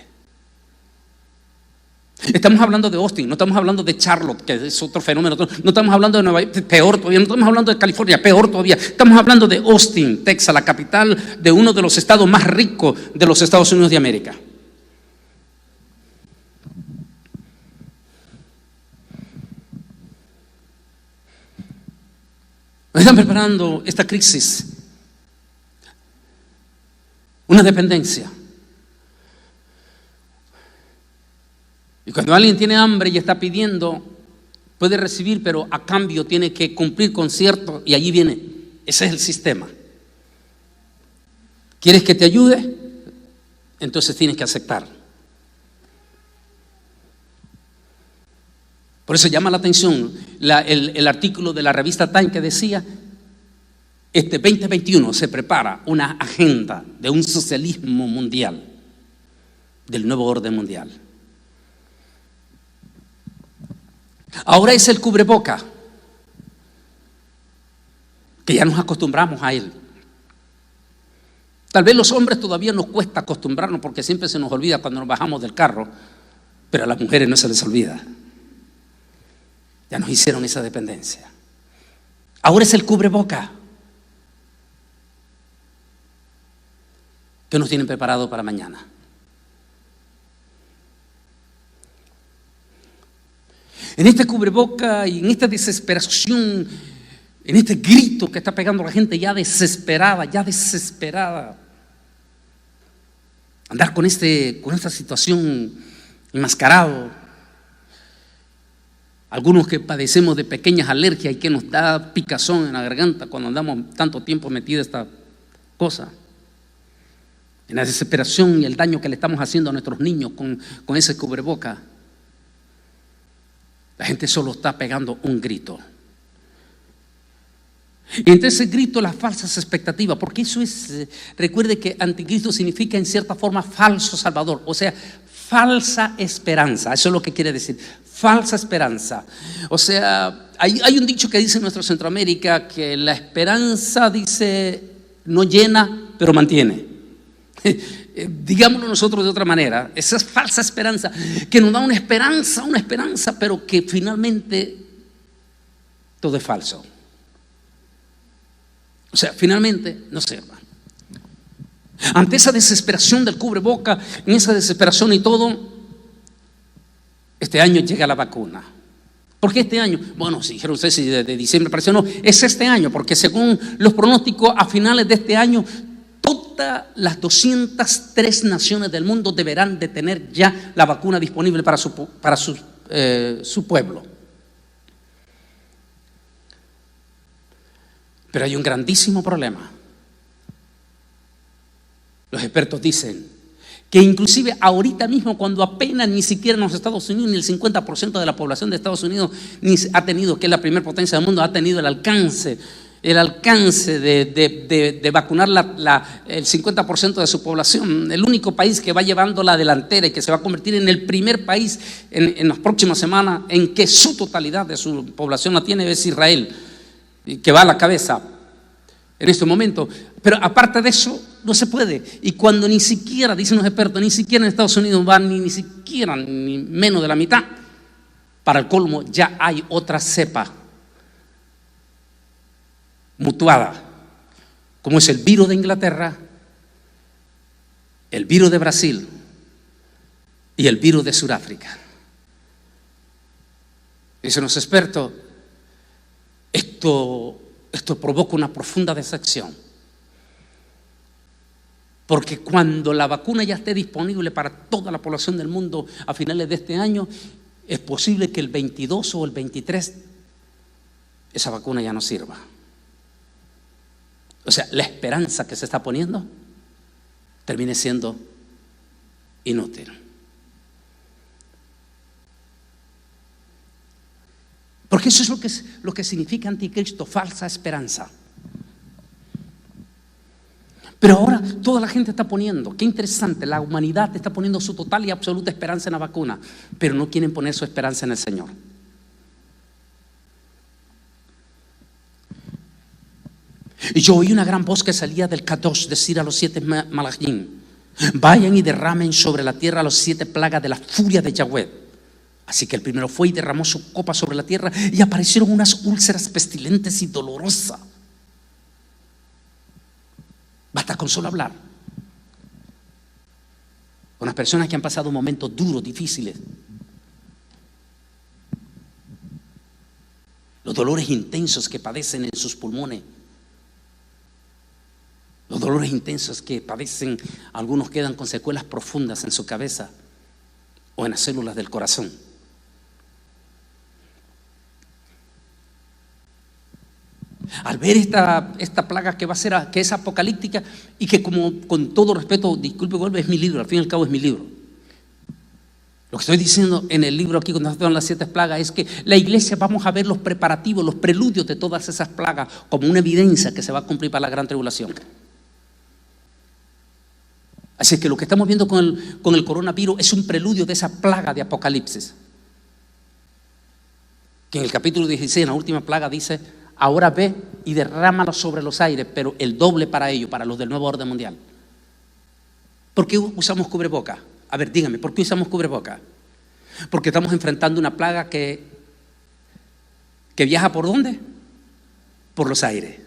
Estamos hablando de Austin, no estamos hablando de Charlotte, que es otro fenómeno, no estamos hablando de Nueva York, peor todavía, no estamos hablando de California, peor todavía, estamos hablando de Austin, Texas, la capital de uno de los estados más ricos de los Estados Unidos de América. Están preparando esta crisis, una dependencia. Y cuando alguien tiene hambre y está pidiendo, puede recibir, pero a cambio tiene que cumplir con cierto, y allí viene, ese es el sistema. ¿Quieres que te ayude? Entonces tienes que aceptar. Por eso llama la atención el artículo de la revista Time que decía, este 2021 se prepara una agenda de un socialismo mundial, del nuevo orden mundial. Ahora es el cubreboca, que ya nos acostumbramos a él. Tal vez los hombres todavía nos cuesta acostumbrarnos porque siempre se nos olvida cuando nos bajamos del carro, pero a las mujeres no se les olvida. Ya nos hicieron esa dependencia. Ahora es el cubreboca que nos tienen preparado para mañana. En este cubreboca y en esta desesperación, en este grito que está pegando la gente ya desesperada. Andar con esta situación enmascarado. Algunos que padecemos de pequeñas alergias y que nos da picazón en la garganta cuando andamos tanto tiempo metidos en esta cosa. En la desesperación y el daño que le estamos haciendo a nuestros niños con ese cubreboca. La gente solo está pegando un grito. Y entre ese grito las falsas expectativas, porque eso es, recuerde que anticristo significa en cierta forma falso salvador, o sea, falsa esperanza, eso es lo que quiere decir, falsa esperanza. O sea, hay un dicho que dice en nuestra Centroamérica que la esperanza, dice, no llena, pero mantiene. Digámoslo nosotros de otra manera, esa es falsa esperanza, que nos da una esperanza, pero que finalmente todo es falso. O sea, finalmente no sirve. Ante esa desesperación del cubreboca, en esa desesperación y todo, este año llega la vacuna. ¿Por qué este año? Bueno, si dijeron ustedes si de diciembre pareció, no, es este año, porque según los pronósticos a finales de este año, todas las 203 naciones del mundo deberán de tener ya la vacuna disponible para su pueblo. Pero hay un grandísimo problema. Los expertos dicen que inclusive ahorita mismo, cuando apenas ni siquiera en los Estados Unidos, ni el 50% de la población de Estados Unidos ni ha tenido, que es la primera potencia del mundo, ha tenido el alcance de vacunar el 50% de su población. El único país que va llevando la delantera y que se va a convertir en el primer país en las próximas semanas en que su totalidad de su población la tiene es Israel, que va a la cabeza en este momento. Pero aparte de eso, no se puede. Y cuando ni siquiera, dicen los expertos, ni siquiera en Estados Unidos van ni siquiera ni menos de la mitad, para el colmo ya hay otra cepa mutuada, como es el virus de Inglaterra, el virus de Brasil y el virus de Sudáfrica. Dicen los expertos, esto provoca una profunda decepción, porque cuando la vacuna ya esté disponible para toda la población del mundo a finales de este año, es posible que el 22 o el 23 esa vacuna ya no sirva. O sea, la esperanza que se está poniendo termine siendo inútil. Porque eso es lo que significa anticristo, falsa esperanza. Pero ahora toda la gente está poniendo, qué interesante, la humanidad está poniendo su total y absoluta esperanza en la vacuna, pero no quieren poner su esperanza en el Señor. Y yo oí una gran voz que salía del Kadosh decir a los 7 malachim: vayan y derramen sobre la tierra las 7 plagas de la furia de Yahweh. Así que el primero fue y derramó su copa sobre la tierra, y aparecieron unas úlceras pestilentes y dolorosas. Basta con solo hablar con las personas que han pasado momentos duros, difíciles. Los dolores intensos que padecen en sus pulmones, los dolores intensos que padecen, algunos quedan con secuelas profundas en su cabeza o en las células del corazón. Al ver esta plaga que va a ser, que es apocalíptica y que, como con todo respeto, disculpe, es mi libro, al fin y al cabo es mi libro. Lo que estoy diciendo en el libro aquí, cuando están las 7 plagas, es que la iglesia vamos a ver los preparativos, los preludios de todas esas plagas como una evidencia que se va a cumplir para la gran tribulación. Así que lo que estamos viendo con el coronavirus es un preludio de esa plaga de Apocalipsis, que en el capítulo 16, en la última plaga, dice: ahora ve y derrámalo sobre los aires, pero el doble para ellos, para los del nuevo orden mundial. ¿Por qué usamos cubreboca? A ver, dígame, ¿por qué usamos cubreboca? Porque estamos enfrentando una plaga que viaja ¿por dónde? Por los aires.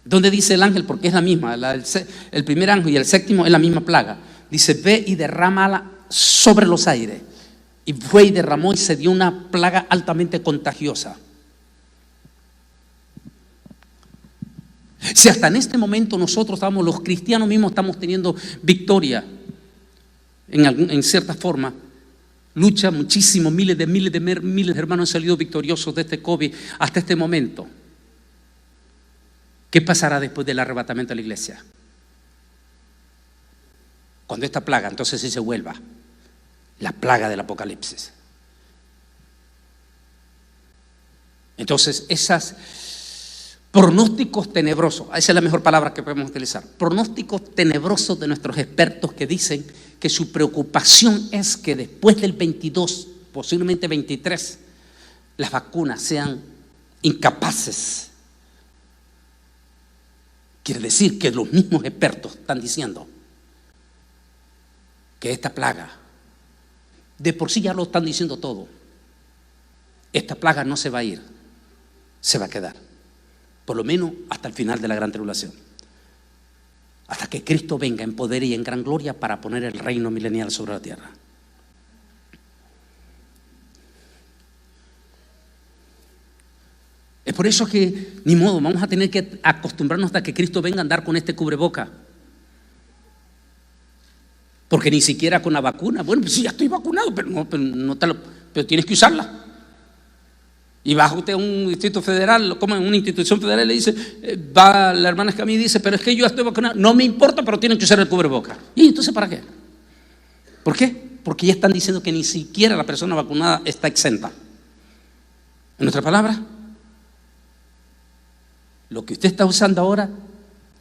¿Dónde dice el ángel? Porque es la misma, el primer ángel y el séptimo es la misma plaga. Dice: ve y derrámala sobre los aires. Y fue y derramó, y se dio una plaga altamente contagiosa. Si hasta en este momento nosotros los cristianos mismos estamos teniendo victoria en cierta forma, lucha muchísimo, miles de hermanos han salido victoriosos de este COVID hasta este momento. ¿Qué pasará después del arrebatamiento de la iglesia? Cuando esta plaga entonces sí se vuelva la plaga del Apocalipsis. Entonces esas pronósticos tenebrosos, esa es la mejor palabra que podemos utilizar, pronósticos tenebrosos de nuestros expertos, que dicen que su preocupación es que después del 22, posiblemente 23, las vacunas sean incapaces. Quiere decir que los mismos expertos están diciendo que esta plaga, de por sí ya lo están diciendo todo, esta plaga no se va a ir, se va a quedar, por lo menos hasta el final de la gran tribulación, hasta que Cristo venga en poder y en gran gloria para poner el reino milenial sobre la tierra. Es por eso que, ni modo, vamos a tener que acostumbrarnos hasta que Cristo venga a andar con este cubreboca. Porque ni siquiera con la vacuna, bueno, pues sí, ya estoy vacunado, pero tienes que usarla. Y baja usted a un distrito federal, como en una institución federal, le dice, va la hermana Escamilla y dice, pero es que yo estoy vacunada. No me importa, pero tienen que usar el cubrebocas. ¿Y entonces para qué? ¿Por qué? Porque ya están diciendo que ni siquiera la persona vacunada está exenta. En otras palabras, lo que usted está usando ahora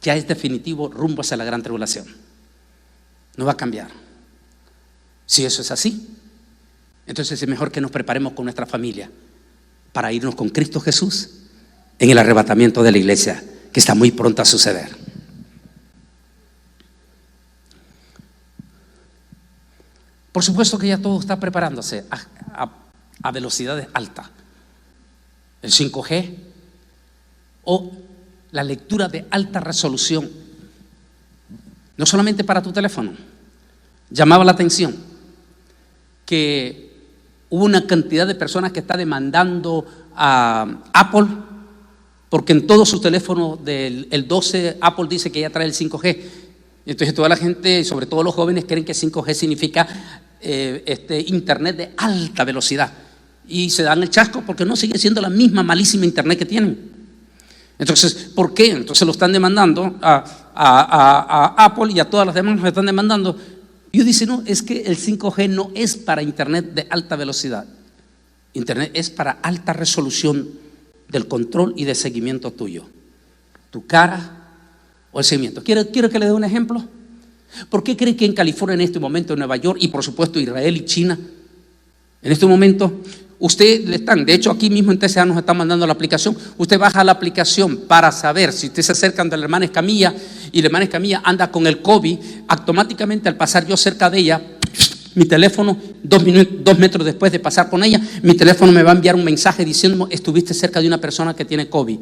ya es definitivo rumbo hacia la gran tribulación. No va a cambiar. Si eso es así, entonces es mejor que nos preparemos con nuestra familia para irnos con Cristo Jesús en el arrebatamiento de la iglesia, que está muy pronto a suceder. Por supuesto que ya todo está preparándose a velocidades altas. El 5G o la lectura de alta resolución, no solamente para tu teléfono. Llamaba la atención que hubo una cantidad de personas que está demandando a Apple, porque en todos sus teléfonos del 12 Apple dice que ya trae el 5G. Entonces toda la gente, y sobre todo los jóvenes, creen que 5G significa internet de alta velocidad, y se dan el chasco porque no sigue siendo la misma malísima internet que tienen. Entonces, ¿por qué? Entonces lo están demandando a Apple, y a todas las demás nos están demandando. Y yo dice, no, es que el 5G no es para internet de alta velocidad. Internet es para alta resolución del control y de seguimiento tuyo. Tu cara o el seguimiento. ¿Quiero que le dé un ejemplo? ¿Por qué cree que en California en este momento, en Nueva York y por supuesto Israel y China, en este momento, usted le están, de hecho aquí mismo en TCA nos están mandando la aplicación, usted baja la aplicación para saber si usted se acerca de la hermana Escamilla y la hermana Escamilla anda con el COVID, automáticamente al pasar yo cerca de ella, mi teléfono, 2 metros después de pasar con ella, mi teléfono me va a enviar un mensaje diciendo, estuviste cerca de una persona que tiene COVID.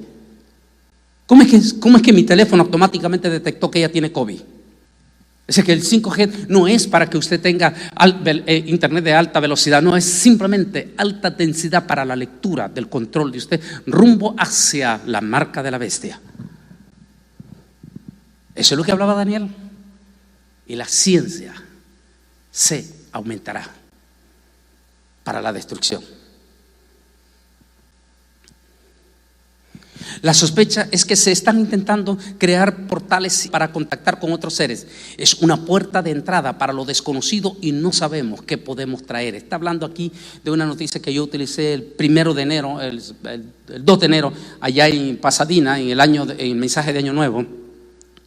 ¿Cómo es que mi teléfono automáticamente detectó que ella tiene COVID? Es decir, que el 5G no es para que usted tenga internet de alta velocidad, no, es simplemente alta densidad para la lectura del control de usted rumbo hacia la marca de la bestia. Eso es lo que hablaba Daniel. Y la ciencia se aumentará para la destrucción. La sospecha es que se están intentando crear portales para contactar con otros seres. Es una puerta de entrada para lo desconocido y no sabemos qué podemos traer. Está hablando aquí de una noticia que yo utilicé el 1 de enero, el 2 de enero, allá en Pasadena, en el mensaje de Año Nuevo,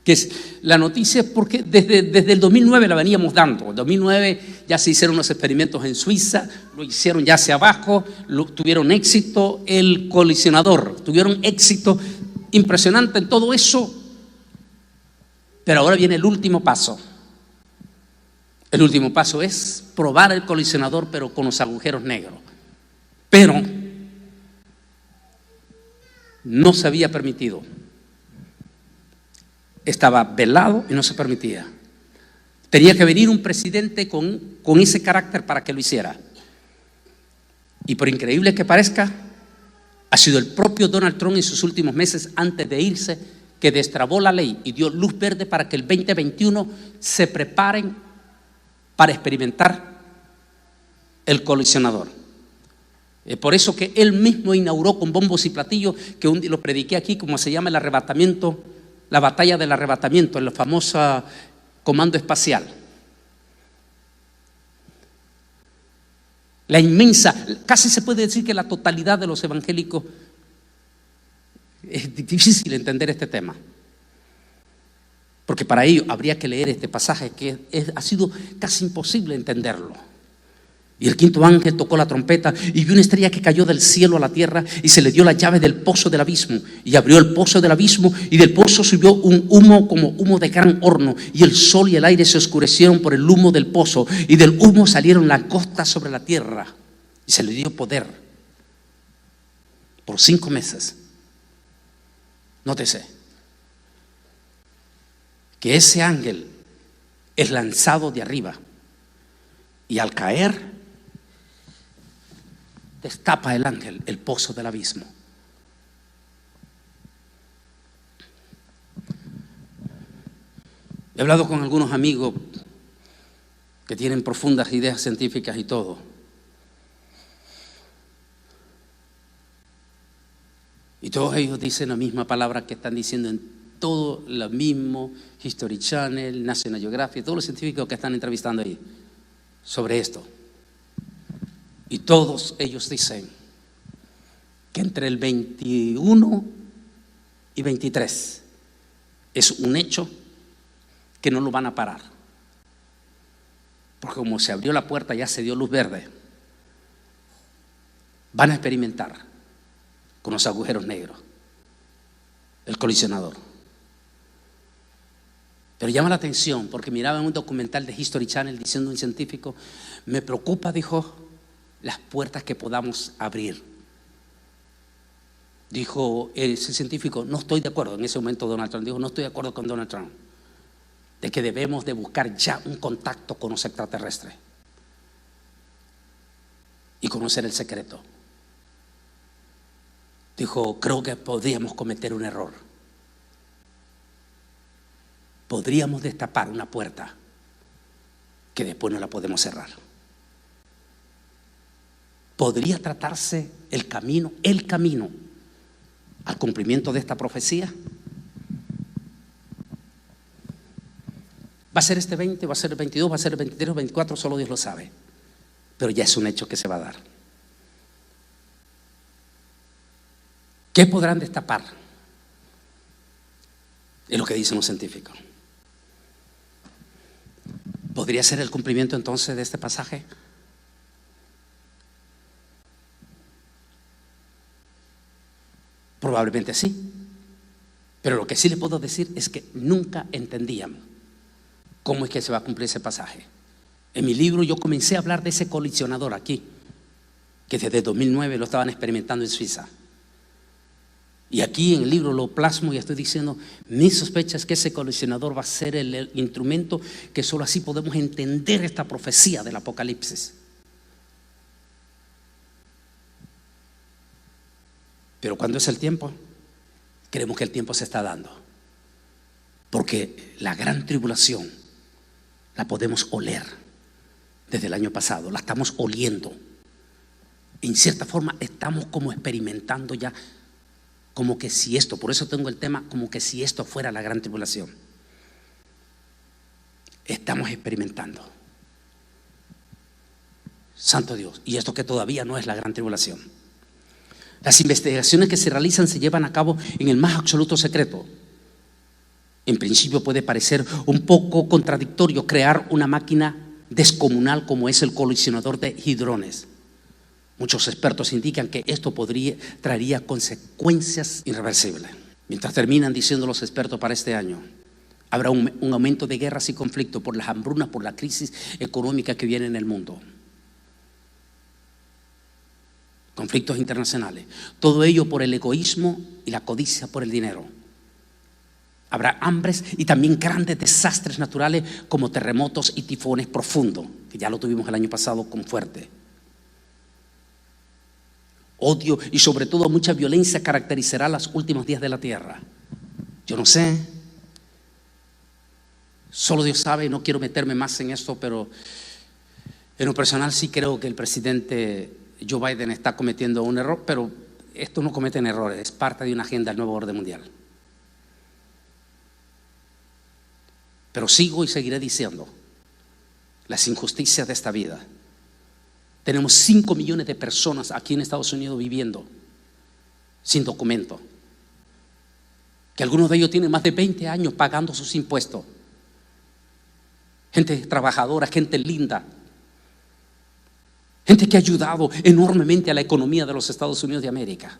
que es la noticia porque desde el 2009 la veníamos dando. En 2009 ya se hicieron unos experimentos en Suiza, lo hicieron ya hacia abajo, tuvieron éxito, el colisionador, tuvieron éxito impresionante en todo eso, pero ahora viene el último paso. El último paso es probar el colisionador pero con los agujeros negros. Pero no se había permitido. Estaba velado y no se permitía. Tenía que venir un presidente con ese carácter para que lo hiciera. Y por increíble que parezca, ha sido el propio Donald Trump en sus últimos meses, antes de irse, que destrabó la ley y dio luz verde para que el 2021 se preparen para experimentar el colisionador. Por eso que él mismo inauguró con bombos y platillos, que un día lo prediqué aquí, como se llama el arrebatamiento, la batalla del arrebatamiento, en la famosa comando espacial. La inmensa, casi se puede decir que la totalidad de los evangélicos, es difícil entender este tema, porque para ello habría que leer este pasaje que ha sido casi imposible entenderlo. Y el quinto ángel tocó la trompeta y vio una estrella que cayó del cielo a la tierra y se le dio la llave del pozo del abismo, y abrió el pozo del abismo y del pozo subió un humo como humo de gran horno, y el sol y el aire se oscurecieron por el humo del pozo, y del humo salieron langostas sobre la tierra, y se le dio poder por 5 meses. Nótese que ese ángel es lanzado de arriba y al caer destapa el ángel el pozo del abismo. He hablado con algunos amigos que tienen profundas ideas científicas y todo. todos ellos dicen la misma palabra que están diciendo en todo lo mismo, History Channel, National Geographic, todos los científicos que están entrevistando ahí sobre esto. Y todos ellos dicen que entre el 21 y 23 es un hecho que no lo van a parar. Porque como se abrió la puerta, ya se dio luz verde. Van a experimentar con los agujeros negros, el colisionador. Pero llama la atención porque miraba en un documental de History Channel diciendo un científico, me preocupa, dijo, las puertas que podamos abrir. Dijo ese científico, no estoy de acuerdo, en ese momento Donald Trump dijo, no estoy de acuerdo con Donald Trump, de que debemos de buscar ya un contacto con los extraterrestres y conocer el secreto. Dijo, creo que podríamos cometer un error. Podríamos destapar una puerta que después no la podemos cerrar. ¿Podría tratarse el camino al cumplimiento de esta profecía? ¿Va a ser este 20, va a ser el 22, va a ser el 23 o 24? Solo Dios lo sabe. Pero ya es un hecho que se va a dar. ¿Qué podrán destapar? Es lo que dicen los científicos. ¿Podría ser el cumplimiento entonces de este pasaje? Probablemente sí. Pero lo que sí le puedo decir es que nunca entendíamos cómo es que se va a cumplir ese pasaje. En mi libro yo comencé a hablar de ese colisionador aquí, que desde 2009 lo estaban experimentando en Suiza. Y aquí en el libro lo plasmo y estoy diciendo, mi sospecha es que ese colisionador va a ser el instrumento que solo así podemos entender esta profecía del Apocalipsis. Pero cuando es el tiempo, creemos que el tiempo se está dando. Porque la gran tribulación la podemos oler desde el año pasado, la estamos oliendo. En cierta forma estamos como experimentando ya, como que si esto, por eso tengo el tema, como que si esto fuera la gran tribulación. Estamos experimentando. Santo Dios, y esto que todavía no es la gran tribulación. Las investigaciones que se realizan se llevan a cabo en el más absoluto secreto. En principio puede parecer un poco contradictorio crear una máquina descomunal como es el colisionador de hadrones. Muchos expertos indican que esto traería consecuencias irreversibles. Mientras terminan diciendo los expertos para este año, habrá un aumento de guerras y conflictos por las hambrunas, por la crisis económica que viene en el mundo. Conflictos internacionales. Todo ello por el egoísmo y la codicia por el dinero. Habrá hambres y también grandes desastres naturales como terremotos y tifones profundos, que ya lo tuvimos el año pasado con fuerte. Odio y sobre todo mucha violencia caracterizará los últimos días de la tierra. Yo no sé, solo Dios sabe, no quiero meterme más en esto, pero en lo personal sí creo que el presidente Joe Biden está cometiendo un error, pero esto no cometen errores, es parte de una agenda del nuevo orden mundial. Pero sigo y seguiré diciendo las injusticias de esta vida. Tenemos 5 millones de personas aquí en Estados Unidos viviendo sin documento, que algunos de ellos tienen más de 20 años pagando sus impuestos. Gente trabajadora, gente linda, gente que ha ayudado enormemente a la economía de los Estados Unidos de América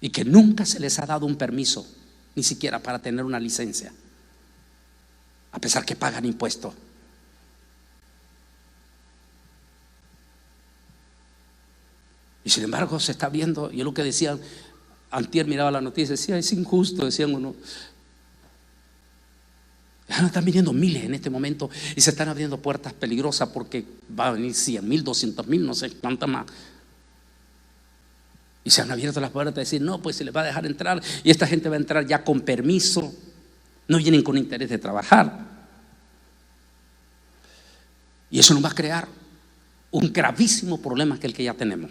y que nunca se les ha dado un permiso, ni siquiera para tener una licencia, a pesar que pagan impuestos. Y sin embargo se está viendo, y es lo que decían, antier miraba la noticia, decía, es injusto, decían uno. Ya están viniendo miles en este momento y se están abriendo puertas peligrosas porque va a venir 100,000, 200,000, no sé cuántas más. Y se han abierto las puertas de decir, no, pues se les va a dejar entrar y esta gente va a entrar ya con permiso, no vienen con interés de trabajar. Y eso nos va a crear un gravísimo problema que el que ya tenemos.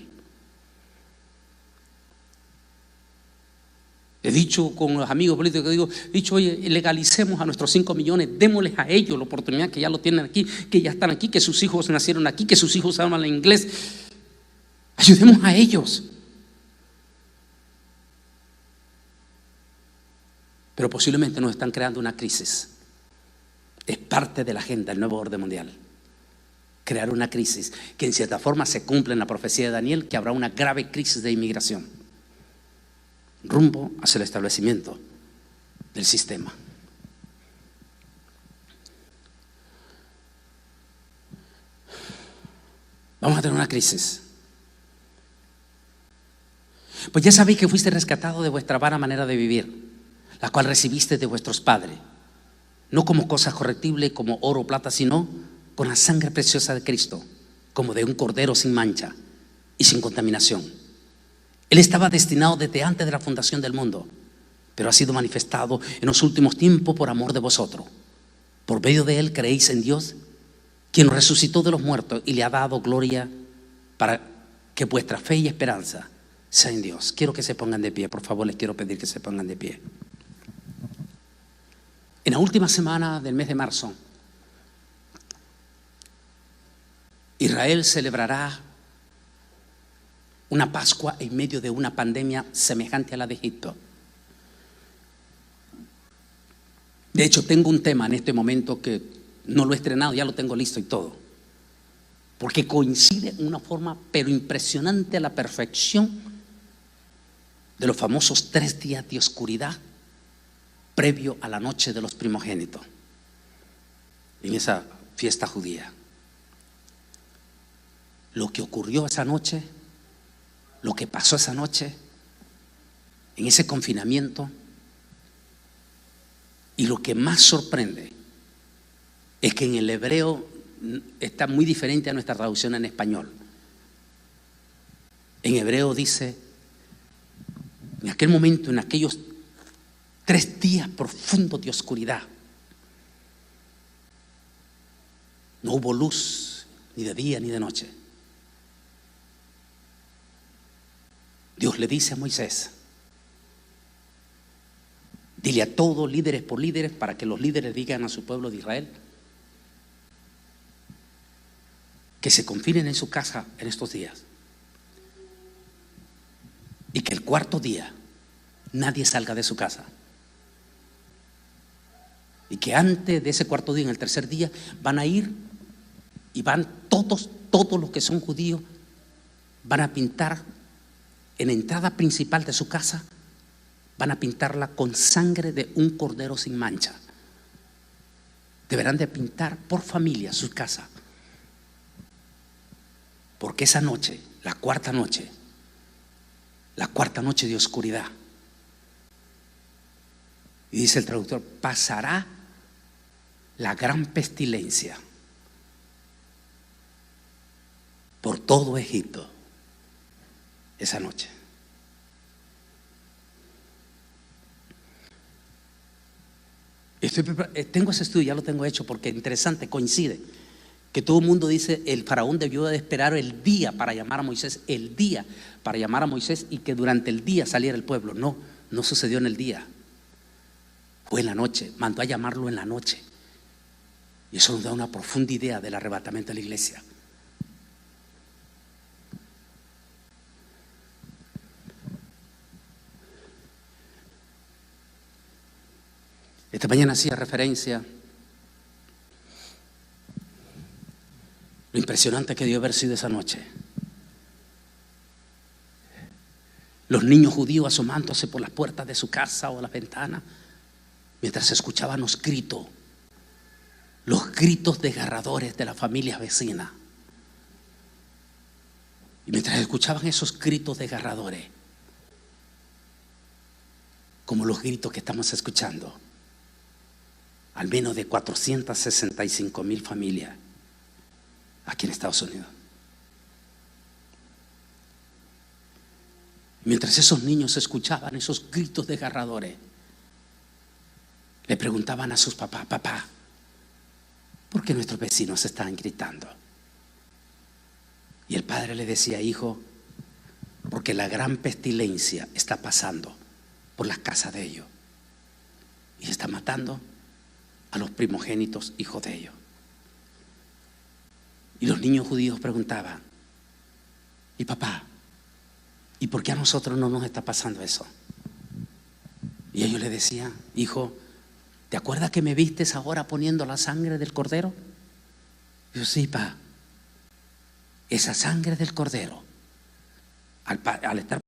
He dicho con los amigos políticos, he dicho, oye, legalicemos a nuestros 5 millones, démosles a ellos la oportunidad, que ya lo tienen aquí, que ya están aquí, que sus hijos nacieron aquí, que sus hijos hablan inglés. Ayudemos a ellos. Pero posiblemente nos están creando una crisis. Es parte de la agenda del nuevo orden mundial. Crear una crisis que en cierta forma se cumple en la profecía de Daniel, que habrá una grave crisis de inmigración rumbo hacia el establecimiento del sistema. Vamos a tener una crisis. Pues ya sabéis que fuiste rescatado de vuestra vana manera de vivir, la cual recibiste de vuestros padres, no como cosas correctibles como oro o plata, sino con la sangre preciosa de Cristo, como de un cordero sin mancha y sin contaminación. Él estaba destinado desde antes de la fundación del mundo, pero ha sido manifestado en los últimos tiempos por amor de vosotros. Por medio de él creéis en Dios, quien nos resucitó de los muertos y le ha dado gloria, para que vuestra fe y esperanza sea en Dios. Quiero que se pongan de pie, por favor, les quiero pedir que se pongan de pie. En la última semana del mes de marzo, Israel celebrará una Pascua en medio de una pandemia semejante a la de Egipto. De hecho, tengo un tema en este momento que no lo he estrenado, ya lo tengo listo y todo, porque coincide en una forma pero impresionante a la perfección de los famosos 3 días de oscuridad previo a la noche de los primogénitos en esa fiesta judía. Lo que ocurrió esa noche, lo que pasó esa noche en ese confinamiento, y lo que más sorprende es que en el hebreo está muy diferente a nuestra traducción en español. En hebreo dice, en aquel momento, en aquellos 3 días profundos de oscuridad, no hubo luz ni de día ni de noche. Dios le dice a Moisés, dile a todos, líderes por líderes, para que los líderes digan a su pueblo de Israel que se confinen en su casa en estos días, y que el 4.º día nadie salga de su casa, y que antes de ese 4.º día, en el 3.er día, van a ir y van todos los que son judíos, van a pintar en la entrada principal de su casa, van a pintarla con sangre de un cordero sin mancha. Deberán de pintar por familia su casa, porque esa noche, la 4.ª noche, la 4.ª noche de oscuridad, y dice el traductor, pasará la gran pestilencia por todo Egipto esa noche. Tengo ese estudio, ya lo tengo hecho, porque es interesante, coincide que todo el mundo dice el faraón debió de esperar el día para llamar a Moisés, el día para llamar a Moisés, y que durante el día saliera el pueblo. No sucedió en el día, fue en la noche, mandó a llamarlo en la noche, y eso nos da una profunda idea del arrebatamiento de la iglesia. Esta mañana hacía referencia lo impresionante que debió haber sido esa noche. Los niños judíos asomándose por las puertas de su casa o a las ventanas, mientras se escuchaban los gritos desgarradores de las familias vecinas. Y mientras escuchaban esos gritos desgarradores, como los gritos que estamos escuchando, al menos de 465,000 familias aquí en Estados Unidos. Mientras esos niños escuchaban esos gritos desgarradores, le preguntaban a sus papás: papá, ¿por qué nuestros vecinos estaban gritando? Y el padre le decía: hijo, porque la gran pestilencia está pasando por las casas de ellos. Y está matando a los primogénitos hijos de ellos. Y los niños judíos preguntaban: ¿y papá? ¿Y por qué a nosotros no nos está pasando eso? Y ellos le decían: hijo, ¿te acuerdas que me vistes ahora poniendo la sangre del cordero? Y yo: sí, pa. Esa sangre del cordero, al estar